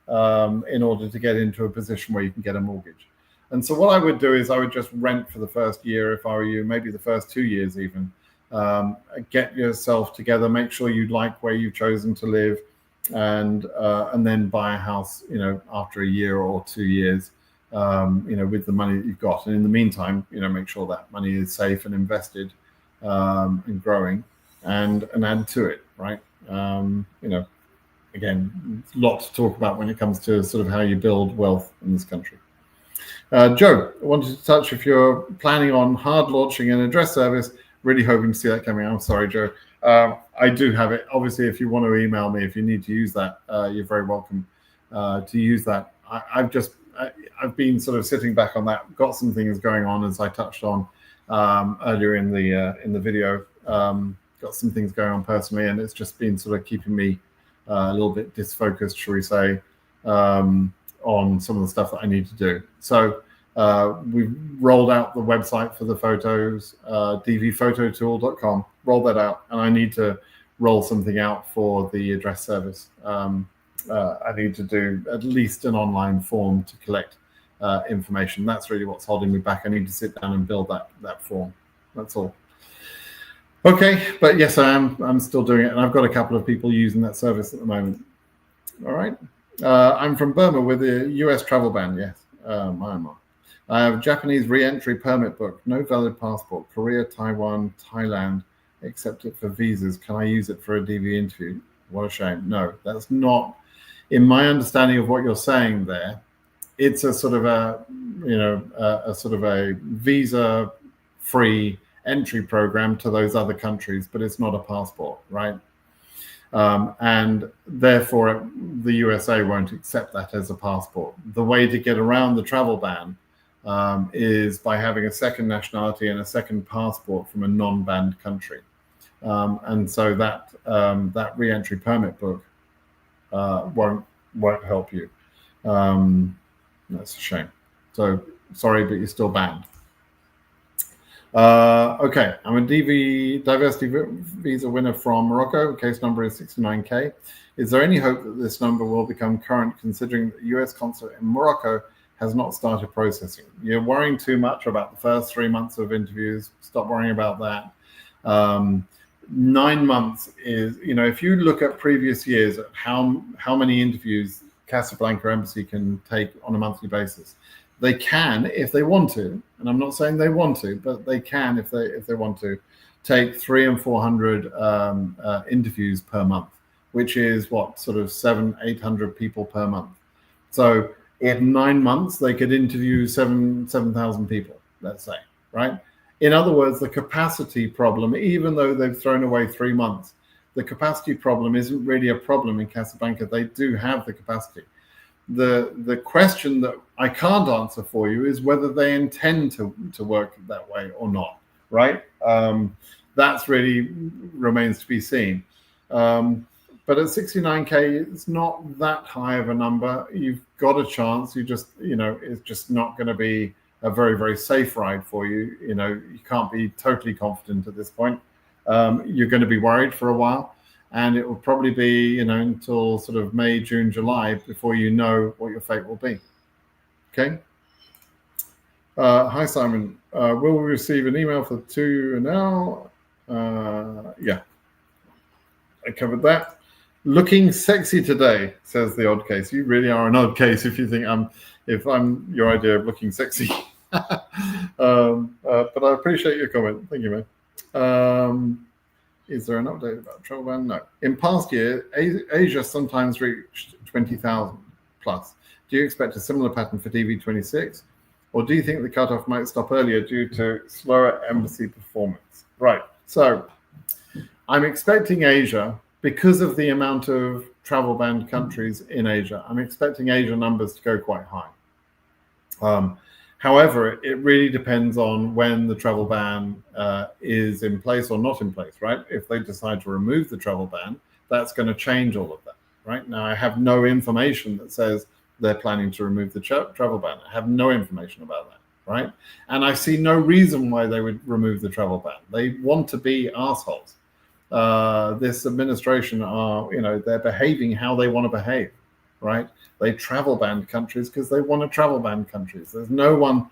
in order to get into a position where you can get a mortgage. And so what I would do is I would just rent for the first year if I were you, maybe the first 2 years even. Get yourself together, make sure you like where you've chosen to live, and then buy a house, after a year or 2 years, with the money that you've got. And in the meantime, make sure that money is safe and invested, and growing, and add to it, right? Again, a lot to talk about when it comes to sort of how you build wealth in this country. Joe, I wanted to touch if you're planning on hard launching an address service, really hoping to see that coming. I'm sorry, Joe. I do have it. Obviously, if you want to email me, if you need to use that, you're very welcome to use that. I've been sort of sitting back on that, got some things going on, as I touched on earlier in the video. Got some things going on personally, and it's just been sort of keeping me a little bit disfocused, shall we say, on some of the stuff that I need to do. So we've rolled out the website for the photos, dvphototool.com, roll that out, and I need to roll something out for the address service. I need to do at least an online form to collect information. That's really what's holding me back. I need to sit down and build that form. That's all. Okay, but yes, I'm still doing it, and I've got a couple of people using that service at the moment. All right. I'm from Burma with a US travel ban. Yes, Myanmar. I have a Japanese re-entry permit book, no valid passport. Korea, Taiwan, Thailand, accept it for visas. Can I use it for a DV interview? What a shame. No, that's not. In my understanding of what you're saying there, it's a sort of a visa-free entry program to those other countries, but it's not a passport, right? And therefore, the USA won't accept that as a passport. The way to get around the travel ban is by having a second nationality and a second passport from a non-banned country. And so that re-entry permit book won't help you. That's a shame. So sorry, but you're still banned. Okay, I'm a DV diversity visa winner from Morocco. Case number is 69K. Is there any hope that this number will become current, considering the US consulate in Morocco has not started processing? You're worrying too much about the first 3 months of interviews. Stop worrying about that. 9 months is, if you look at previous years, at how many interviews Casablanca Embassy can take on a monthly basis. They can, if they want to, and I'm not saying they want to, but they can, if they want to, take 300 and 400 interviews per month, which is what, sort of 700-800 people per month. So in 9 months, they could interview 7,000 people, let's say, right? In other words, the capacity problem, even though they've thrown away 3 months, the capacity problem isn't really a problem in Casablanca. They do have the capacity. The question that I can't answer for you is whether they intend to work that way or not, right? That's really remains to be seen. But at 69K, it's not that high of a number. You've got a chance. You just, it's just not going to be a very, very safe ride for you. You can't be totally confident at this point. You're going to be worried for a while. And it will probably be, until sort of May, June, July before you know what your fate will be. Okay. Hi, Simon. Will we receive an email for 2 now? Yeah, I covered that. Looking sexy today, says the odd case. You really are an odd case if you think if I'm your idea of looking sexy. But I appreciate your comment. Thank you, man. Is there an update about travel ban? No. In past years, Asia sometimes reached 20,000 plus. Do you expect a similar pattern for DV26? Or do you think the cutoff might stop earlier due to slower embassy performance? Right. So I'm expecting Asia, because of the amount of travel banned countries in Asia, I'm expecting Asia numbers to go quite high. However, it really depends on when the travel ban is in place or not in place, right? If they decide to remove the travel ban, that's going to change all of that, right? Now, I have no information that says they're planning to remove the travel ban. I have no information about that, right? And I see no reason why they would remove the travel ban. They want to be assholes. This administration they're behaving how they want to behave, right? They travel ban countries because they want to travel ban countries. There's no one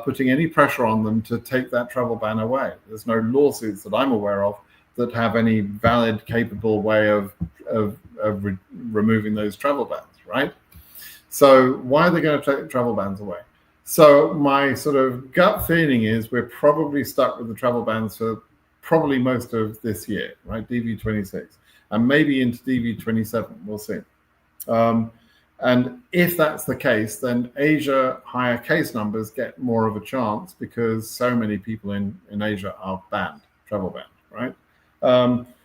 putting any pressure on them to take that travel ban away. There's no lawsuits that I'm aware of that have any valid, capable way of removing those travel bans, right? So why are they going to take the travel bans away? So my sort of gut feeling is we're probably stuck with the travel bans for probably most of this year, right? DV26, and maybe into DV27, we'll see. And if that's the case, then Asia higher case numbers get more of a chance because so many people in Asia are banned, travel banned, right?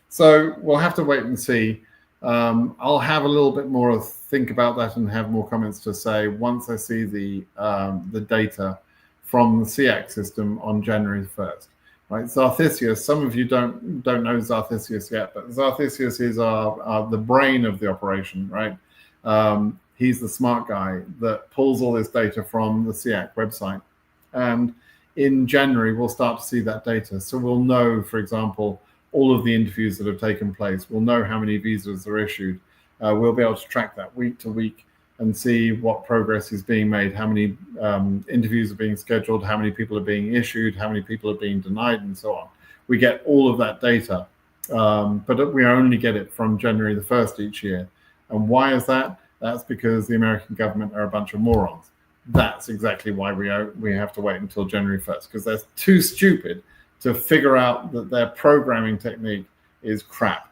So we'll have to wait and see. I'll have a little bit more think about that and have more comments to say once I see the data from the SEAC system on January 1st. Right, Zarthisius. Some of you don't know Zarthisius yet, but Zarthisius is the brain of the operation, right? He's the smart guy that pulls all this data from the SEAC website, and in January we'll start to see that data. So we'll know, for example, all of the interviews that have taken place. We'll know how many visas are issued. We'll be able to track that week to week and see what progress is being made, how many interviews are being scheduled, how many people are being issued, how many people are being denied, and so on. We get all of that data, but we only get it from January the 1st each year. And why is that? That's because the American government are a bunch of morons. That's exactly why we have to wait until January 1st, because they're too stupid to figure out that their programming technique is crap.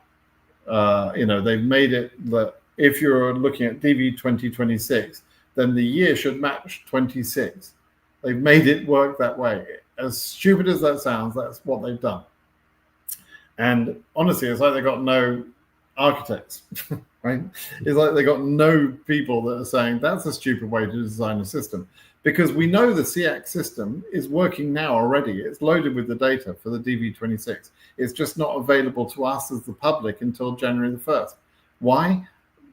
They've made it that if you're looking at DV 2026, then the year should match 26. They've made it work that way. As stupid as that sounds, that's what they've done. And honestly, it's like they got no architects, right? It's like they got no people that are saying that's a stupid way to design a system. Because we know the SEAC system is working now already. It's loaded with the data for the DV26. It's just not available to us as the public until January the 1st. Why?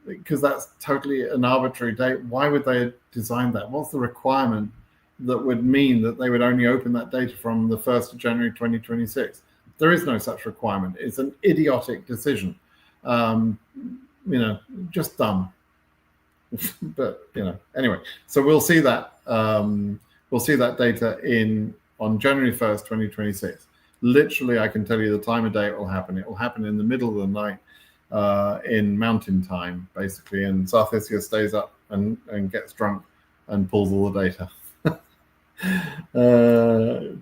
Because that's totally an arbitrary date. Why would they design that? What's the requirement that would mean that they would only open that data from the 1st of January 2026? There is no such requirement. It's an idiotic decision. Just dumb. But anyway, so we'll see that data on January 1st, 2026. Literally, I can tell you the time of day it will happen. It will happen in the middle of the night, in mountain time, basically, and Zarthisius stays up and gets drunk and pulls all the data.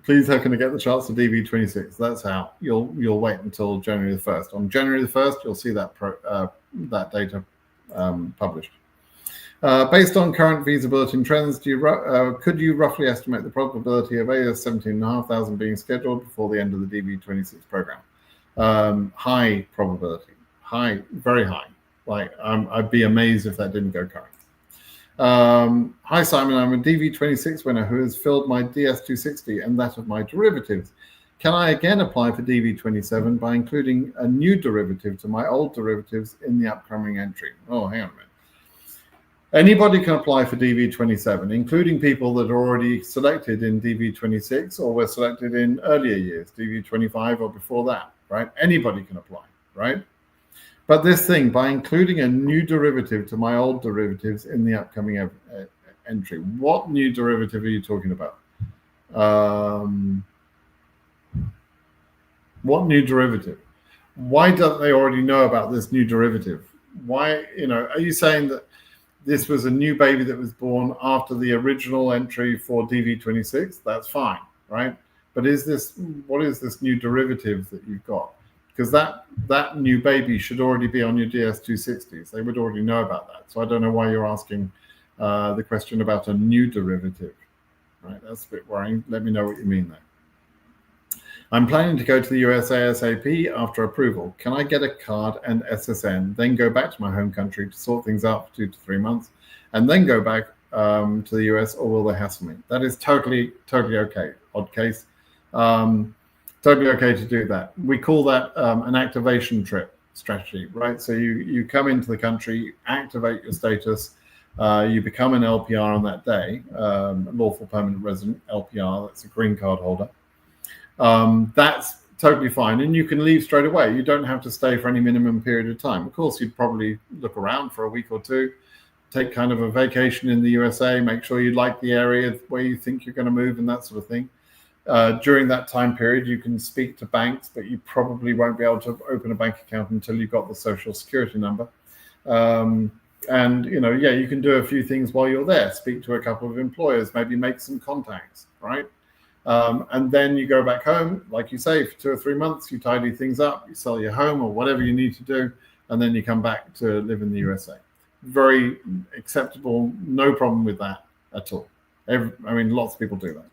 Please, how can I get the charts for DV26? That's how you'll wait until January the 1st. On January the 1st, you'll see that data published. Based on current visa bulletin trends, could you roughly estimate the probability of AS 17,500 being scheduled before the end of the DV26 program? High probability, very high. Like I'd be amazed if that didn't go current. Hi Simon, I'm a DV26 winner who has filled my DS260 and that of my derivatives. Can I again apply for DV27 by including a new derivative to my old derivatives in the upcoming entry? Oh, hang on a minute. Anybody can apply for DV27, including people that are already selected in DV26 or were selected in earlier years, DV25 or before that, right? Anybody can apply, right? But this thing, by including a new derivative to my old derivatives in the upcoming entry, what new derivative are you talking about? What new derivative? Why don't they already know about this new derivative? Why, are you saying that this was a new baby that was born after the original entry for DV26? That's fine, right? But what is this new derivative that you've got? Because that new baby should already be on your DS260s. They would already know about that. So I don't know why you're asking the question about a new derivative, right? That's a bit worrying. Let me know what you mean there. I'm planning to go to the US ASAP after approval. Can I get a card and SSN, then go back to my home country to sort things out for 2 to 3 months, and then go back to the US, or will they hassle me? That is totally okay. Odd case. Totally okay to do that. We call that an activation trip strategy, right? So you come into the country, you activate your status, you become an LPR on that day, lawful permanent resident, LPR, that's a green card holder. That's totally fine. And you can leave straight away. You don't have to stay for any minimum period of time. Of course, you'd probably look around for a week or two, take kind of a vacation in the USA, make sure you like the area where you think you're going to move and that sort of thing. During that time period, you can speak to banks, but you probably won't be able to open a bank account until you've got the social security number. And, you can do a few things while you're there. Speak to a couple of employers, maybe make some contacts, right? And then you go back home, like you say, for 2 or 3 months, you tidy things up, you sell your home or whatever you need to do, and then you come back to live in the USA. Very acceptable, no problem with that at all. Lots of people do that.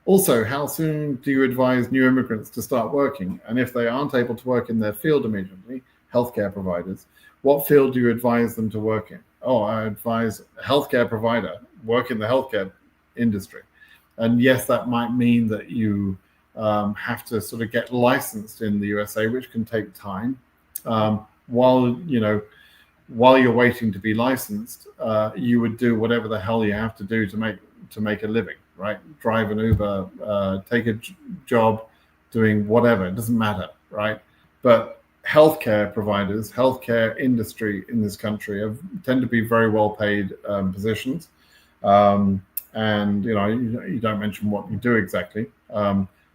Also, how soon do you advise new immigrants to start working? And if they aren't able to work in their field immediately, healthcare providers, what field do you advise them to work in? Oh, I advise a healthcare provider, work in the healthcare industry. And yes, that might mean that you have to sort of get licensed in the USA, which can take time. While you're waiting to be licensed, you would do whatever the hell you have to do to make a living, right? Drive an Uber, take a job, doing whatever, it doesn't matter, right? But healthcare providers, healthcare industry in this country tend to be very well paid positions. And you don't mention what you do exactly,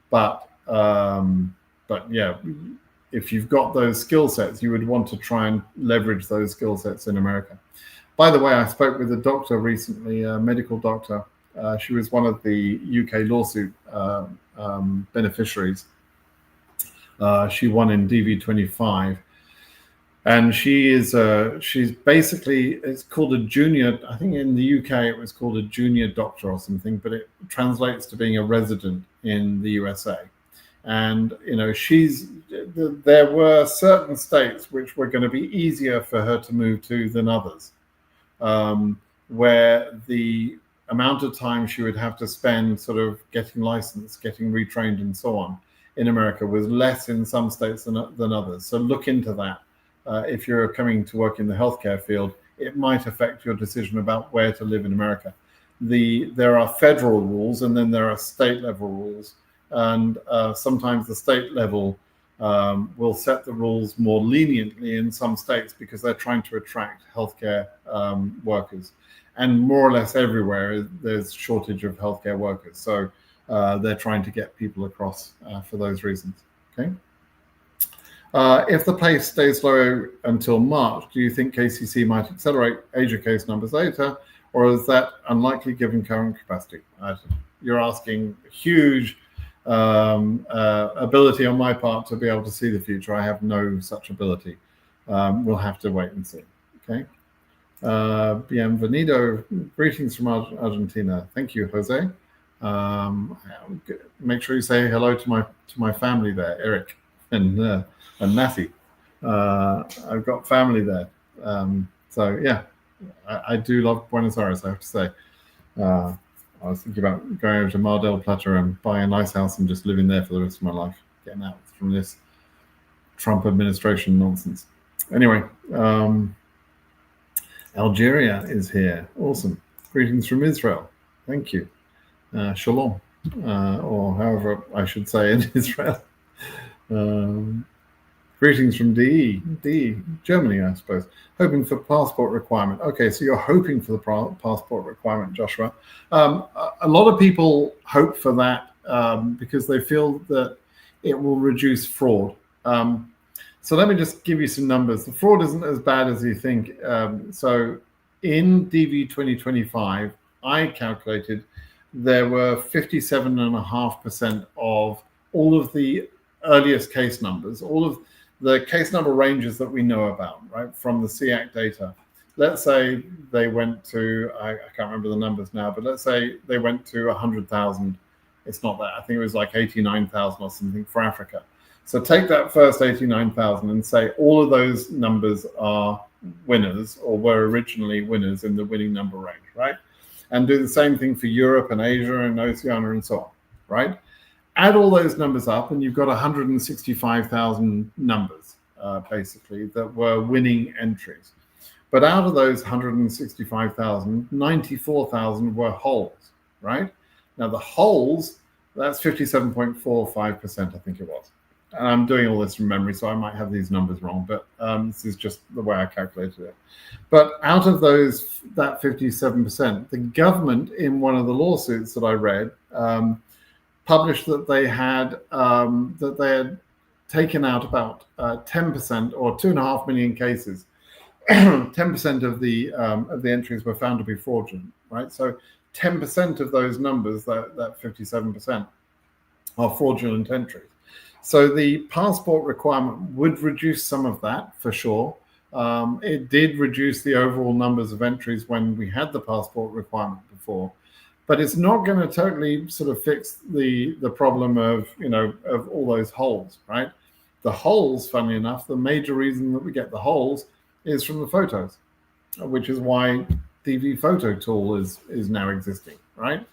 but yeah, if you've got those skill sets, you would want to try and leverage those skill sets in America. By the way, I spoke with a doctor recently, a medical doctor. She was one of the UK lawsuit beneficiaries. She won in DV25. And she's basically, it's called a junior, I think in the UK it was called a junior doctor or something, but it translates to being a resident in the USA. And, there were certain states which were going to be easier for her to move to than others, where the amount of time she would have to spend sort of getting licensed, getting retrained and so on in America was less in some states than others. So look into that. If you're coming to work in the healthcare field, it might affect your decision about where to live in America. There are federal rules and then there are state level rules. And sometimes the state level will set the rules more leniently in some states because they're trying to attract healthcare workers. And more or less everywhere, there's shortage of healthcare workers. So they're trying to get people across for those reasons. Okay. If the pace stays low until March, do you think KCC might accelerate Asia case numbers later, or is that unlikely given current capacity? You're asking huge ability on my part to be able to see the future. I have no such ability. We'll have to wait and see. Okay. Bienvenido. Greetings from Argentina. Thank you, Jose. Make sure you say hello to my family there, Eric and Natty. I've got family there. So yeah, I do love Buenos Aires, I have to say. I was thinking about going over to Mar del Plata and buying a nice house and just living there for the rest of my life, getting out from this Trump administration nonsense. Anyway, Algeria is here. Awesome. Greetings from Israel. Thank you. Shalom, or however I should say in Israel. Greetings from DE, Germany, I suppose. Hoping for passport requirement. Okay, so you're hoping for the passport requirement, Joshua. A lot of people hope for that because they feel that it will reduce fraud. So let me just give you some numbers. The fraud isn't as bad as you think. So in DV 2025, I calculated there were 57.5% of all of the earliest case numbers, all of the case number ranges that we know about, right, from the SEAC data. Let's say they went to, I can't remember the numbers now, but let's say they went to 100,000. It's not that. I think it was like 89,000 or something for Africa. So take that first 89,000 and say all of those numbers are winners or were originally winners in the winning number range, right? And do the same thing for Europe and Asia and Oceania and so on, right? Add all those numbers up and you've got 165,000 numbers, basically, that were winning entries. But out of those 165,000, 94,000 were holes, right? Now the holes, that's 57.45%, I think it was. and I'm doing all this from memory, so I might have these numbers wrong, but this is just the way I calculated it. But out of that 57%, the government, in one of the lawsuits that I read, published that they had taken out about 10% or 2.5 million cases. 10% of the entries were found to be fraudulent, right? So 10% of those numbers, that 57%, are fraudulent entries. So the passport requirement would reduce some of that for sure. It did reduce the overall numbers of entries when we had the passport requirement before, but it's not going to totally sort of fix the problem of all those holes, right? The holes, funnily enough, the major reason that we get the holes is from the photos, which is why DV photo tool is now existing, right?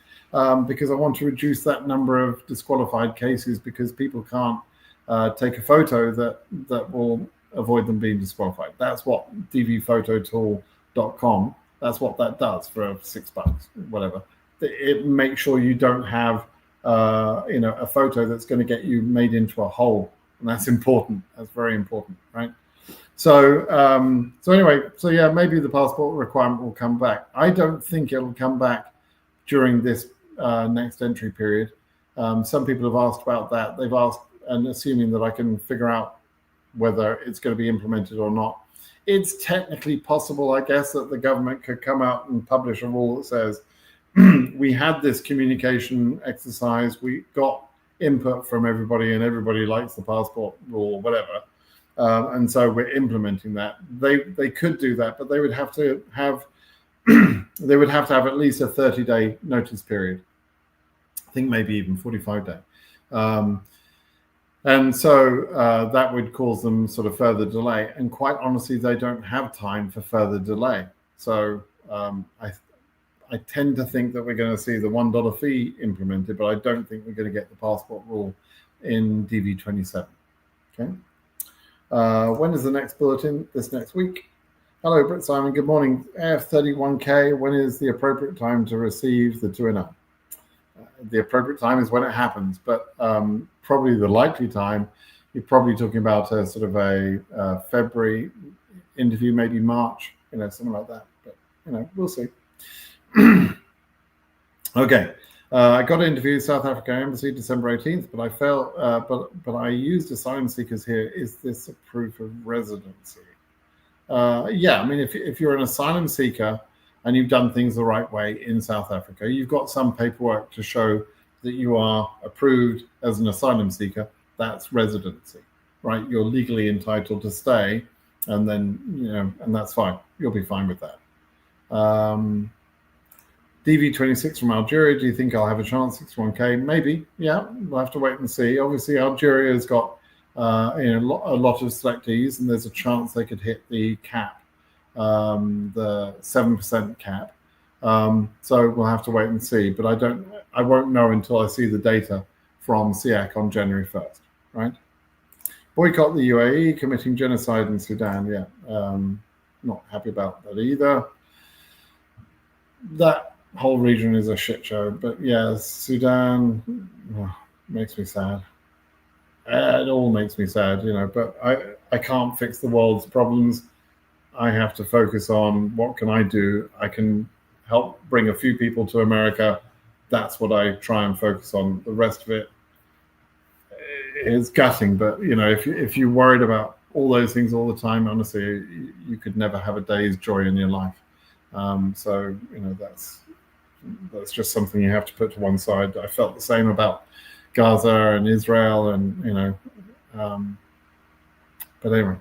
Because I want to reduce that number of disqualified cases because people can't take a photo that will avoid them being disqualified. That's what dvphototool.com, that's what that does for $6, whatever. It makes sure you don't have a photo that's going to get you made into a hole, and that's important. That's very important, right? So anyway, yeah, maybe the passport requirement will come back. I don't think it'll come back during this next entry period. Some people have asked about that. They've asked, and assuming that I can figure out whether it's going to be implemented or not. It's technically possible, I guess, that the government could come out and publish a rule that says, we had this communication exercise, we got input from everybody, and everybody likes the passport rule or whatever. And so we're implementing that. They could do that, but they would have to have at least a 30-day notice period. I think maybe even 45-day. And so that would cause them sort of further delay. And quite honestly, they don't have time for further delay. So I tend to think that we're going to see the $1 fee implemented, but I don't think we're going to get the passport rule in DV27. Okay. When is the next bulletin? This next week. Hello, Britt Simon. Good morning. AF31K. When is the appropriate time to receive the 2NL? The appropriate time is when it happens, but probably the likely time, you're probably talking about a sort of a February interview, maybe March, something like that. But we'll see. Okay. I got an interview with South Africa Embassy December 18th, but I failed. But I used asylum seekers here. Is this a proof of residency? Yeah, I mean, if you're an asylum seeker and you've done things the right way in South Africa, you've got some paperwork to show that you are approved as an asylum seeker. That's residency, right? You're legally entitled to stay, and then and that's fine. You'll be fine with that. DV26 from Algeria. Do you think I'll have a chance? 61K, maybe. Yeah, we'll have to wait and see. Obviously, Algeria has got a lot of selectees, and there's a chance they could hit the cap, the 7% cap. So we'll have to wait and see. But I won't know until I see the data from SIAC on January 1st. Right? Boycott the UAE, committing genocide in Sudan. Yeah, not happy about that either. That whole region is a shit show, but yeah, Sudan makes me sad. It all makes me sad, but I can't fix the world's problems. I have to focus on what can I do. I can help bring a few people to America. That's what I try and focus on. The rest of it is gutting, but if you're worried about all those things all the time, honestly, you could never have a day's joy in your life. So that's just something you have to put to one side. I felt the same about Gaza and Israel, and but anyway.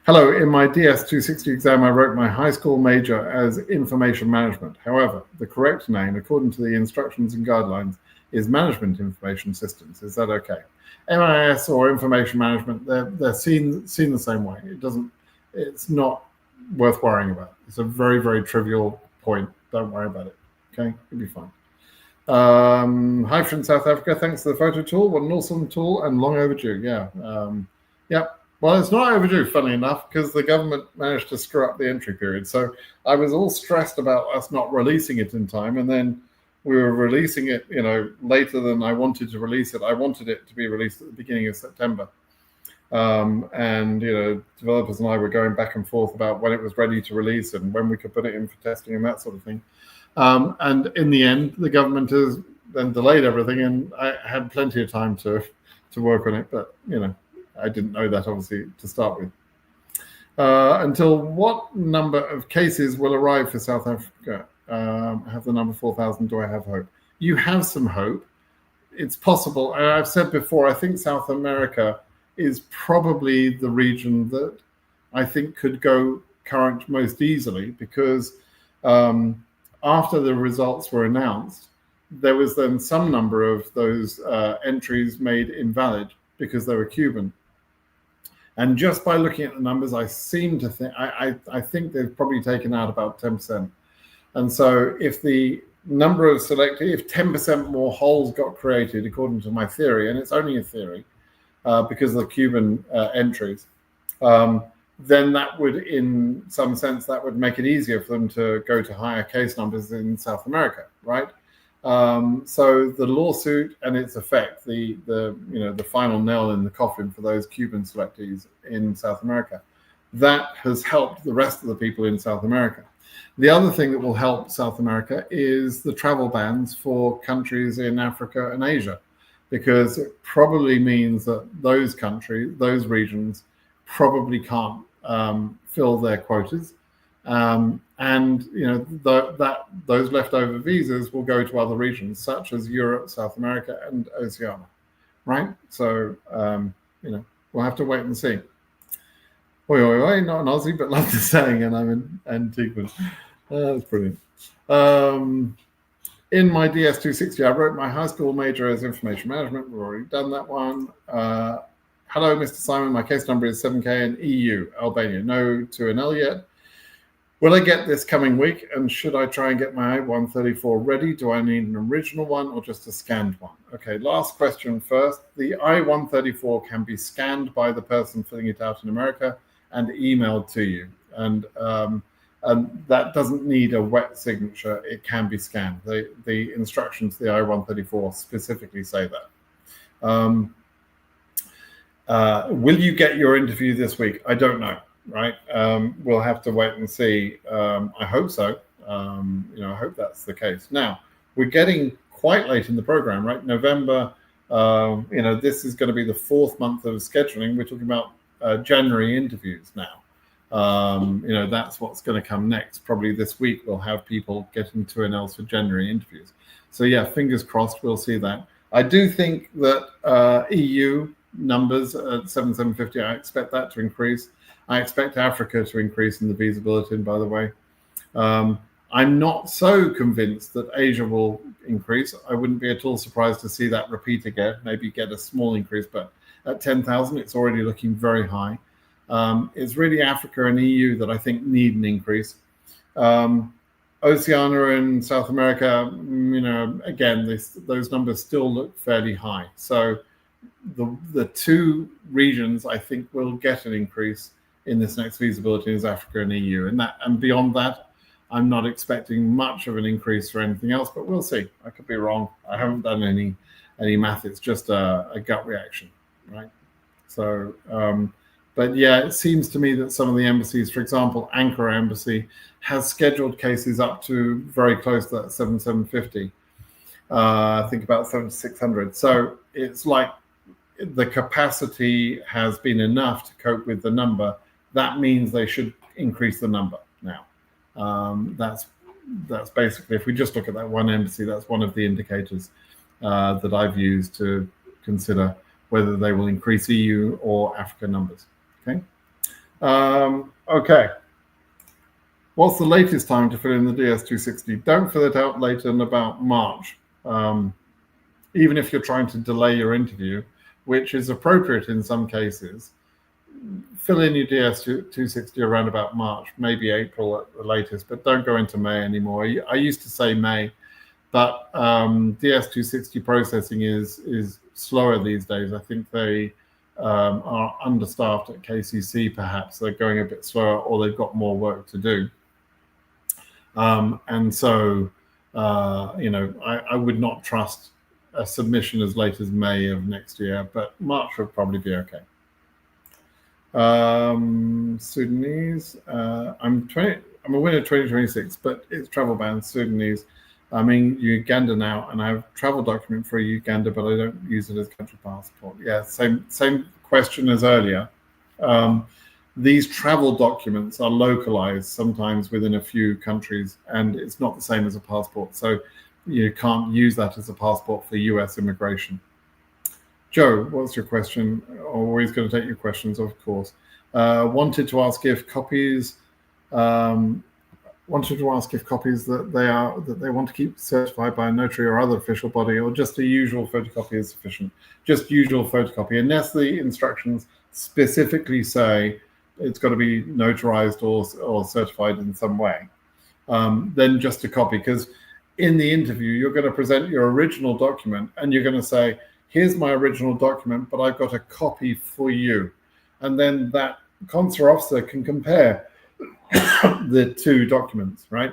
Hello, in my DS260 exam, I wrote my high school major as information management. However, the correct name, according to the instructions and guidelines, is management information systems. Is that okay? MIS or information management, they're seen the same way. It's not worth worrying about. It's a very, very trivial point. Don't worry about it. Okay, you'll be fine. Hi from South Africa. Thanks to the photo tool. What an awesome tool and long overdue. Yeah. Yeah. Well, it's not overdue, funnily enough, because the government managed to screw up the entry period. So I was all stressed about us not releasing it in time, and then we were releasing it, later than I wanted to release it. I wanted it to be released at the beginning of September. And developers and I were going back and forth about when it was ready to release and when we could put it in for testing and that sort of thing. And in the end, the government has then delayed everything, and I had plenty of time to work on it. But I didn't know that, obviously, to start with. Until what number of cases will arrive for South Africa? I have the number 4,000. Do I have hope? You have some hope. It's possible. And I've said before, I think South America is probably the region that I think could go current most easily, because after the results were announced, there was then some number of those entries made invalid because they were Cuban. And just by looking at the numbers, I seem to think, I think they've probably taken out about 10%. And so if the number of if 10% more holes got created, according to my theory, and it's only a theory, because of the Cuban entries, then that would, in some sense, that would make it easier for them to go to higher case numbers in South America, right? So the lawsuit and its effect, the final nail in the coffin for those Cuban selectees in South America, that has helped the rest of the people in South America. The other thing that will help South America is the travel bans for countries in Africa and Asia, because it probably means that those countries, those regions, probably can't fill their quotas. And those leftover visas will go to other regions such as Europe, South America, and Oceania, right? So we'll have to wait and see. Oi, oi, oi, not an Aussie, but love the saying, and I'm in Antigua. That's brilliant. In my DS260, I wrote my high school major as information management. We've already done that one. Hello, Mr. Simon. My case number is 7K in EU, Albania. No 2NL yet. Will I get this coming week? And should I try and get my I-134 ready? Do I need an original one or just a scanned one? Okay, last question first. The I-134 can be scanned by the person filling it out in America and emailed to you. And that doesn't need a wet signature. It can be scanned. The instructions to the I-134 specifically say that. Will you get your interview this week? I don't know, right? We'll have to wait and see. I hope so. I hope that's the case. Now, we're getting quite late in the program, right? November, this is going to be the 4th month of scheduling. We're talking about January interviews now. That's what's going to come next. Probably this week we'll have people getting 2NLs for January interviews. So yeah, fingers crossed we'll see that. I do think that EU numbers at 7750, I expect that to increase. I expect Africa to increase in the visa bulletin, by the way. I'm not so convinced that Asia will increase. I wouldn't be at all surprised to see that repeat again, maybe get a small increase, but at 10,000, it's already looking very high. It's really Africa and EU that I think need an increase. Oceania and South America, again, those numbers still look fairly high. So the two regions I think will get an increase in this next visa bulletin is Africa and EU, and beyond that, I'm not expecting much of an increase for anything else, but we'll see. I could be wrong. I haven't done any math. It's just a gut reaction, right? So, but yeah, it seems to me that some of the embassies, for example, Ankara Embassy, has scheduled cases up to very close to that 7,750. I think about 7,600. So it's like the capacity has been enough to cope with the number. That means they should increase the number now. That's basically, if we just look at that one embassy, that's one of the indicators that I've used to consider whether they will increase EU or Africa numbers. Okay. Okay. What's the latest time to fill in the DS260? Don't fill it out later than about March. Even if you're trying to delay your interview, which is appropriate in some cases, fill in your DS260 around about March, maybe April at the latest, but don't go into May anymore. I used to say May, but DS260 processing is slower these days. I think they are understaffed at KCC, perhaps. They're going a bit slower, or they've got more work to do. And so I would not trust a submission as late as May of next year, but March would probably be okay. Sudanese. I'm a winner 2026, but it's travel ban. Sudanese. I'm in Uganda now, and I have travel document for Uganda, but I don't use it as country passport. Yeah, same question as earlier. These travel documents are localized sometimes within a few countries, and it's not the same as a passport. So you can't use that as a passport for US immigration. Joe, what's your question? Always going to take your questions, of course. Wanted to ask if copies that they want to keep certified by a notary or other official body, or just a usual photocopy is sufficient. Just usual photocopy, unless the instructions specifically say it's got to be notarized or certified in some way. Then just a copy, because in the interview you're going to present your original document and you're going to say, here's my original document, but I've got a copy for you. And then that consular officer can compare the two documents, right?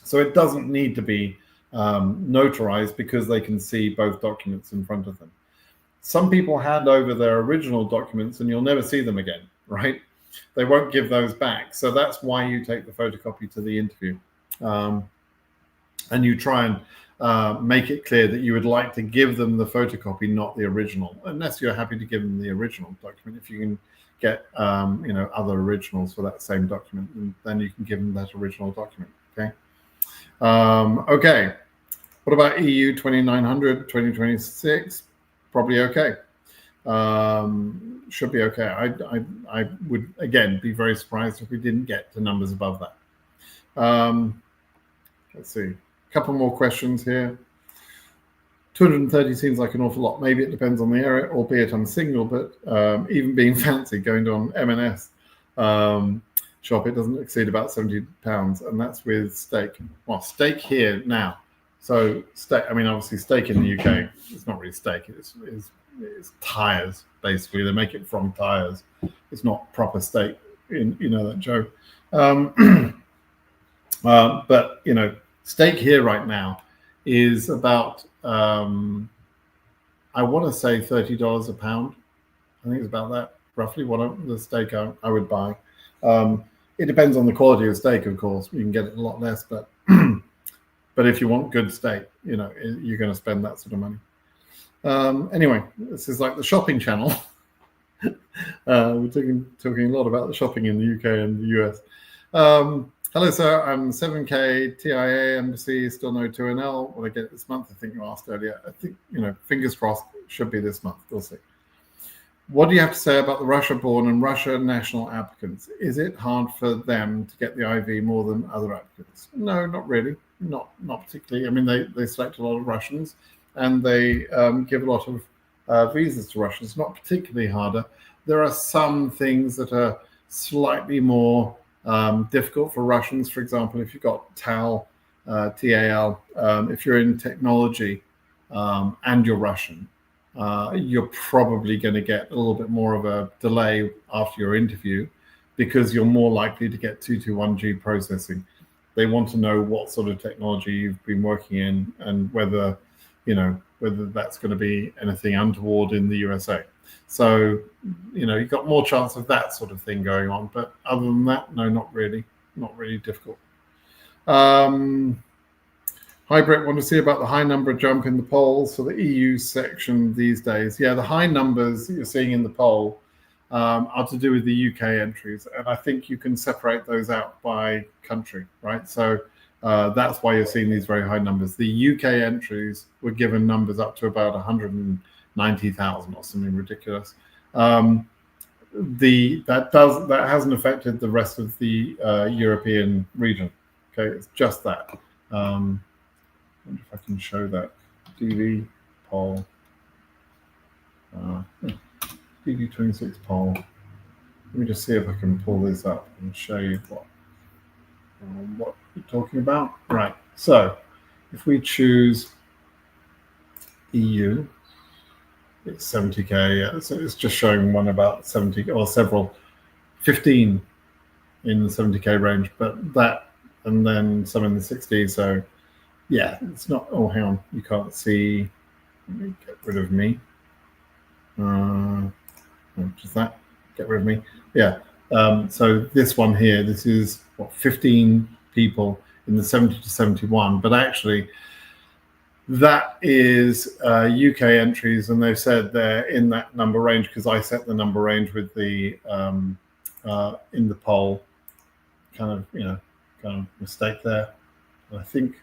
So it doesn't need to be notarized because they can see both documents in front of them. Some people hand over their original documents and you'll never see them again, right? They won't give those back. So that's why you take the photocopy to the interview. And you try and make it clear that you would like to give them the photocopy, not the original, unless you're happy to give them the original document. If you can get other originals for that same document, and then you can give them that original document. Okay. Okay. What about EU 2900 2026? Probably okay. Should be okay. I would again be very surprised if we didn't get to numbers above that. Let's see. Couple more questions here. 230 seems like an awful lot. Maybe it depends on the area, albeit I'm single, but even being fancy, going to an M&S shop, it doesn't exceed about £70, and that's with steak. Well, steak here now. So steak, I mean, obviously steak in the UK, it's not really steak, it's tires, basically. They make it from tires. It's not proper steak, you know that, Joe. But, steak here right now is about, I want to say $30 a pound. I think it's about that, roughly, the steak I would buy. It depends on the quality of steak, of course. You can get it a lot less, but but if you want good steak, you're going to spend that sort of money. Anyway, this is like the shopping channel. We're talking a lot about the shopping in the UK and the US. Hello, sir. I'm 7K TIA embassy, still no 2NL. Will I get it this month? I think you asked earlier. I think, fingers crossed, should be this month. We'll see. What do you have to say about the Russia-born and Russia national applicants? Is it hard for them to get the IV more than other applicants? No, not really. Not particularly. I mean, they select a lot of Russians and they give a lot of visas to Russians. Not particularly harder. There are some things that are slightly more difficult for Russians. For example, if you've got TAL, if you're in technology and you're Russian, you're probably going to get a little bit more of a delay after your interview because you're more likely to get 221G processing. They want to know what sort of technology you've been working in and whether that's going to be anything untoward in the USA. So, you've got more chance of that sort of thing going on. But other than that, no, not really difficult. Hi, Brett. Want to see about the high number jump in the polls for the EU section these days? Yeah, the high numbers that you're seeing in the poll are to do with the UK entries. And I think you can separate those out by country, right? So that's why you're seeing these very high numbers. The UK entries were given numbers up to about 190,000 or something ridiculous. That hasn't affected the rest of the European region. Okay, it's just that. I wonder if I can show that DV poll. DV26 poll. Let me just see if I can pull this up and show you what we're talking about. Right. So if we choose EU, it's 70K. So it's just showing one about 70 or 15 in the 70K range, but that and then some in the 60s. So Yeah, it's not. Oh, hang on, you can't see. Let me get rid of me. Just that. Get rid of me. Yeah. So this one here, this is what 15 people in the 70 to 71, but actually that is UK entries, and they've said they're in that number range because I set the number range with the in the poll. Kind of kind of mistake there. I think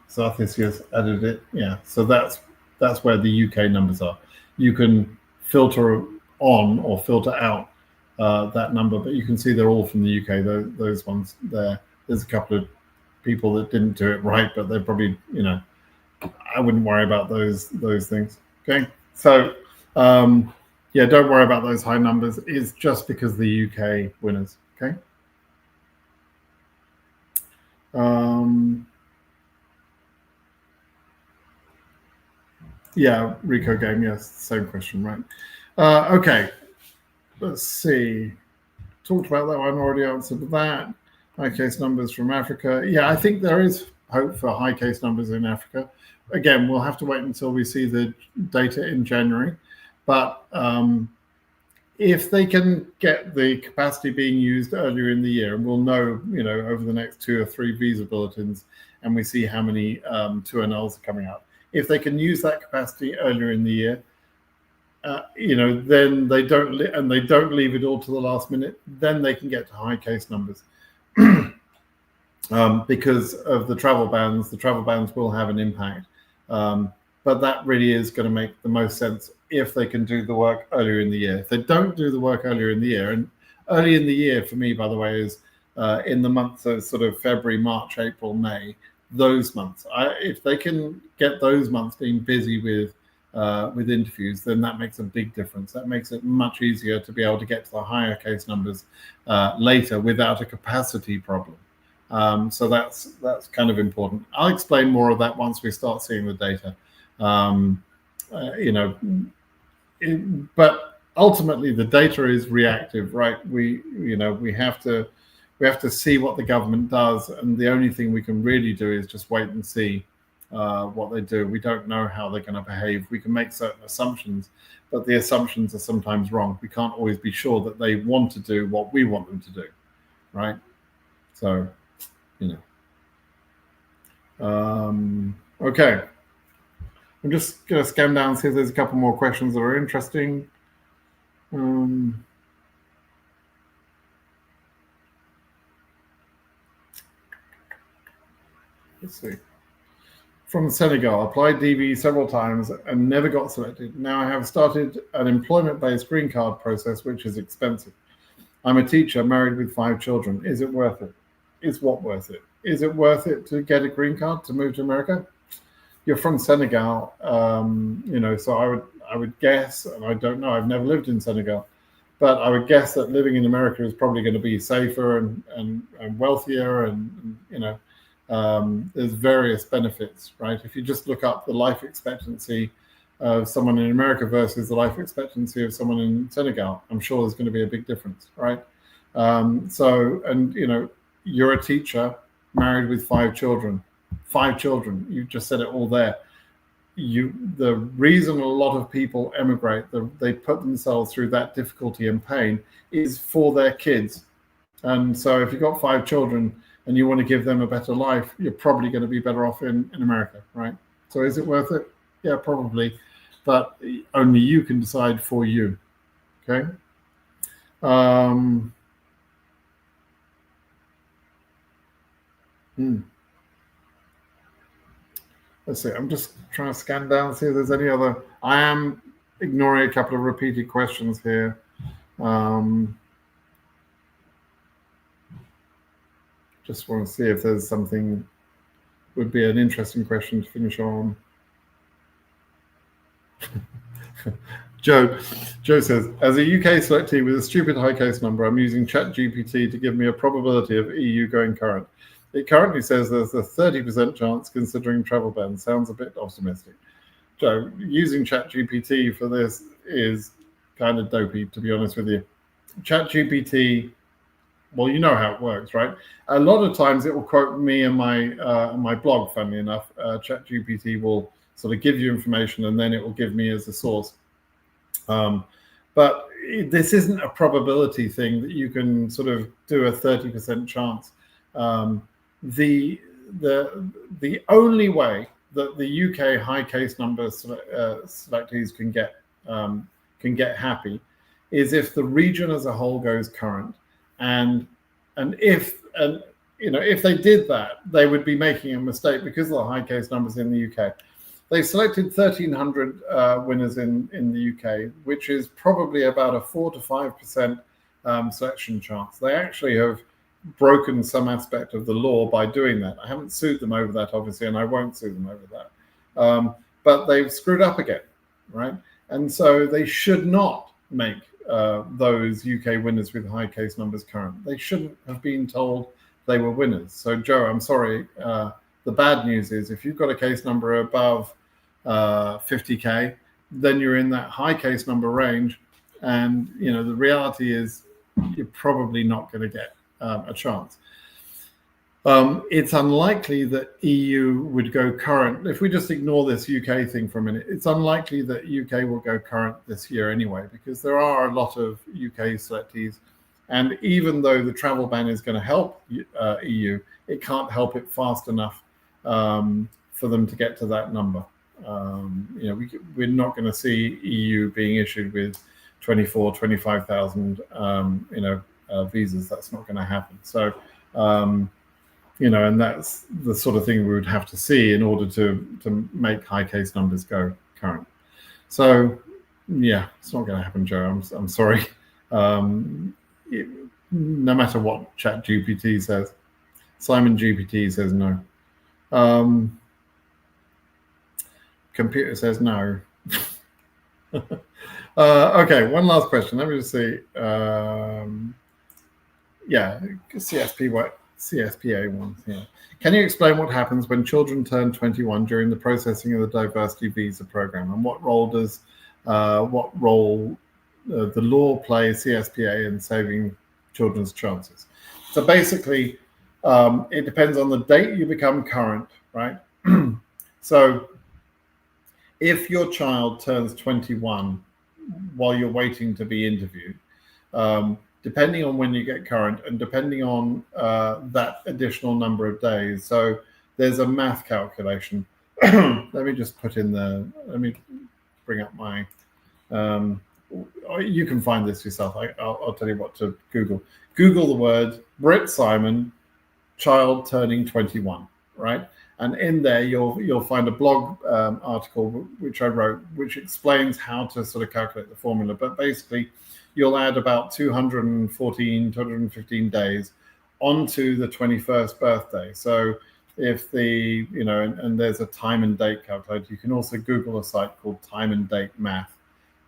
Zarthis has added it. Yeah, so that's where the UK numbers are. You can filter on or filter out that number, but you can see they're all from the UK. Those ones there. There's a couple of people that didn't do it right, but they're probably I wouldn't worry about those things. Okay, so yeah, don't worry about those high numbers. It's just because the UK winners. Okay. Yeah, Rico game. Yes, same question, right? Okay, let's see. Talked about that one. Already answered that. High case numbers from Africa. Yeah, I think there is hope for high case numbers in Africa. Again, we'll have to wait until we see the data in January. But if they can get the capacity being used earlier in the year, and we'll know, over the next 2 or 3 visa bulletins, and we see how many 2NLs are coming out. If they can use that capacity earlier in the year, then they don't leave it all to the last minute. Then they can get to high case numbers because of the travel bans. The travel bans will have an impact, but that really is going to make the most sense if they can do the work earlier in the year. If they don't do the work earlier in the year, and early in the year for me, by the way, is in the months of sort of February, March, April, May. Those months, if they can get those months being busy with interviews, then that makes a big difference. That makes it much easier to be able to get to the higher case numbers later without a capacity problem. So that's kind of important. I'll explain more of that once we start seeing the data. But ultimately the data is reactive, right? We have to see what the government does, and the only thing we can really do is just wait and see what they do. We don't know how they're going to behave. We can make certain assumptions, but the assumptions are sometimes wrong. We can't always be sure that they want to do what we want them to do, right? So, okay. I'm just going to scan down and see if there's a couple more questions that are interesting. Let's see. From Senegal, applied DV several times and never got selected. Now I have started an employment-based green card process, which is expensive. I'm a teacher, married with 5 children. Is it worth it? Is what worth it? Is it worth it to get a green card to move to America? You're from Senegal, so I would guess, and I don't know, I've never lived in Senegal, but I would guess that living in America is probably going to be safer and wealthier, and there's various benefits, right? If you just look up the life expectancy of someone in America versus the life expectancy of someone in Senegal, I'm sure there's going to be a big difference, right? You're a teacher married with 5 children. 5 children. You just said it all there. The reason a lot of people emigrate, they put themselves through that difficulty and pain, is for their kids. And so if you've got 5 children and you want to give them a better life, you're probably going to be better off in America, right? So is it worth it? Yeah, probably. But only you can decide for you. Okay. Let's see. I'm just trying to scan down and see if there's any other. I am ignoring a couple of repeated questions here. Just want to see if there's something would be an interesting question to finish on. Joe says, as a UK selectee with a stupid high case number, I'm using ChatGPT to give me a probability of EU going current. It currently says there's a 30% chance considering travel bans. Sounds a bit optimistic. Joe, using ChatGPT for this is kind of dopey, to be honest with you. ChatGPT well, you know how it works, right? A lot of times it will quote me and my blog. Funnily enough, ChatGPT will sort of give you information, and then it will give me as a source. But this isn't a probability thing that you can sort of do a 30% chance. The only way that the UK high case number selectees can get happy is if the region as a whole goes current, and if they did that, they would be making a mistake because of the high case numbers in the UK. They selected 1,300 winners in the UK, which is probably about a 4 to 5% selection chance. They actually have broken some aspect of the law by doing that. I haven't sued them over that, obviously, and I won't sue them over that. But they've screwed up again, right? And so they should not make those UK winners with high case numbers current. They shouldn't have been told they were winners. So, Joe, I'm sorry. The bad news is if you've got a case number above 50K, then you're in that high case number range. And, the reality is you're probably not going to get a chance. It's unlikely that EU would go current. If we just ignore this UK thing for a minute, it's unlikely that UK will go current this year anyway, because there are a lot of UK selectees. And even though the travel ban is going to help EU, it can't help it fast enough for them to get to that number. We're not going to see EU being issued with 25,000 visas. That's not going to happen. So, and that's the sort of thing we would have to see in order to make high case numbers go current. So, yeah, it's not going to happen, Joe. I'm sorry. No matter what ChatGPT says, Simon GPT says no. Computer says no. Okay, one last question. Let me just see. CSPA one. Yeah. Can you explain what happens when children turn 21 during the processing of the diversity visa program, and what role does the law play CSPA in saving children's chances? So basically, it depends on the date you become current, right? So if your child turns 21 while you're waiting to be interviewed, depending on when you get current and depending on that additional number of days. So there's a math calculation. Let me just put in let me bring up my, you can find this yourself. I'll tell you what to Google. Google the word Brit Simon, child turning 21, right? And in there, you'll find a blog article which I wrote, which explains how to sort of calculate the formula. But basically, you'll add about 215 days onto the 21st birthday. So if and there's a time and date calculator. You can also Google a site called Time and Date Math,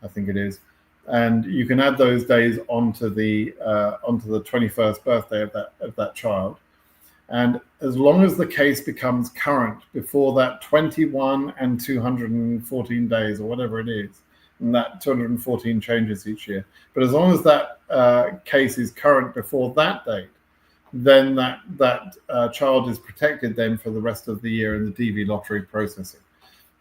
I think it is. And you can add those days onto the 21st birthday of that child. And as long as the case becomes current before that 21 and 214 days or whatever it is, and that 214 changes each year, but as long as that case is current before that date, then that child is protected then for the rest of the year in the DV lottery processing.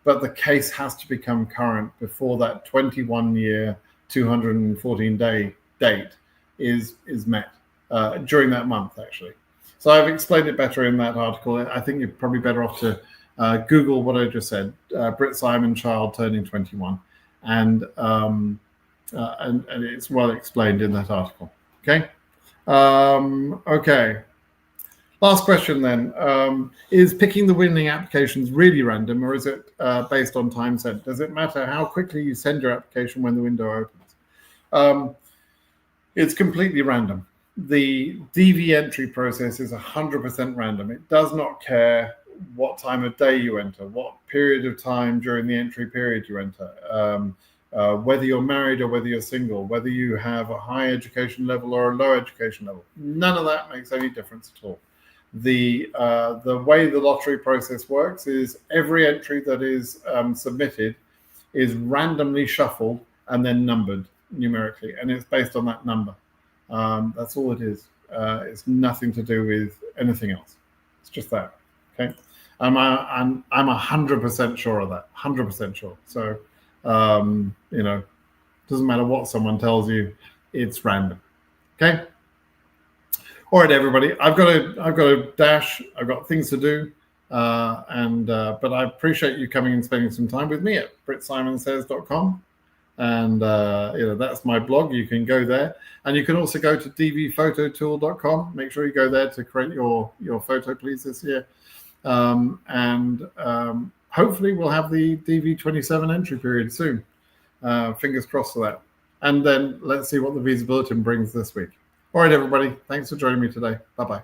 But the case has to become current before that 21-year, 214-day date is met during that month, actually. So I've explained it better in that article. I think you're probably better off to Google what I just said, Brit Simon, child turning 21. And it's well explained in that article. Okay. Okay. Last question then. Is picking the winning applications really random, or is it based on time sent? Does it matter how quickly you send your application when the window opens? It's completely random. The DV entry process is 100% random. It does not care what time of day you enter, what period of time during the entry period you enter, whether you're married or whether you're single, whether you have a high education level or a low education level. None of that makes any difference at all. The way the lottery process works is every entry that is submitted is randomly shuffled and then numbered numerically, and it's based on that number. That's all it is. It's nothing to do with anything else. It's just that. Okay, I'm 100% sure of that. 100% sure. So doesn't matter what someone tells you, it's random. Okay. All right, everybody. I've got to dash. I've got things to do. But I appreciate you coming and spending some time with me at BritSimonSays.com. And that's my blog. You can go there, and you can also go to dvphototool.com. Make sure you go there to create your photo, please, this year. Hopefully we'll have the DV27 entry period soon. Fingers crossed for that. And then let's see what the visa bulletin brings this week. All right, everybody. Thanks for joining me today. Bye-bye.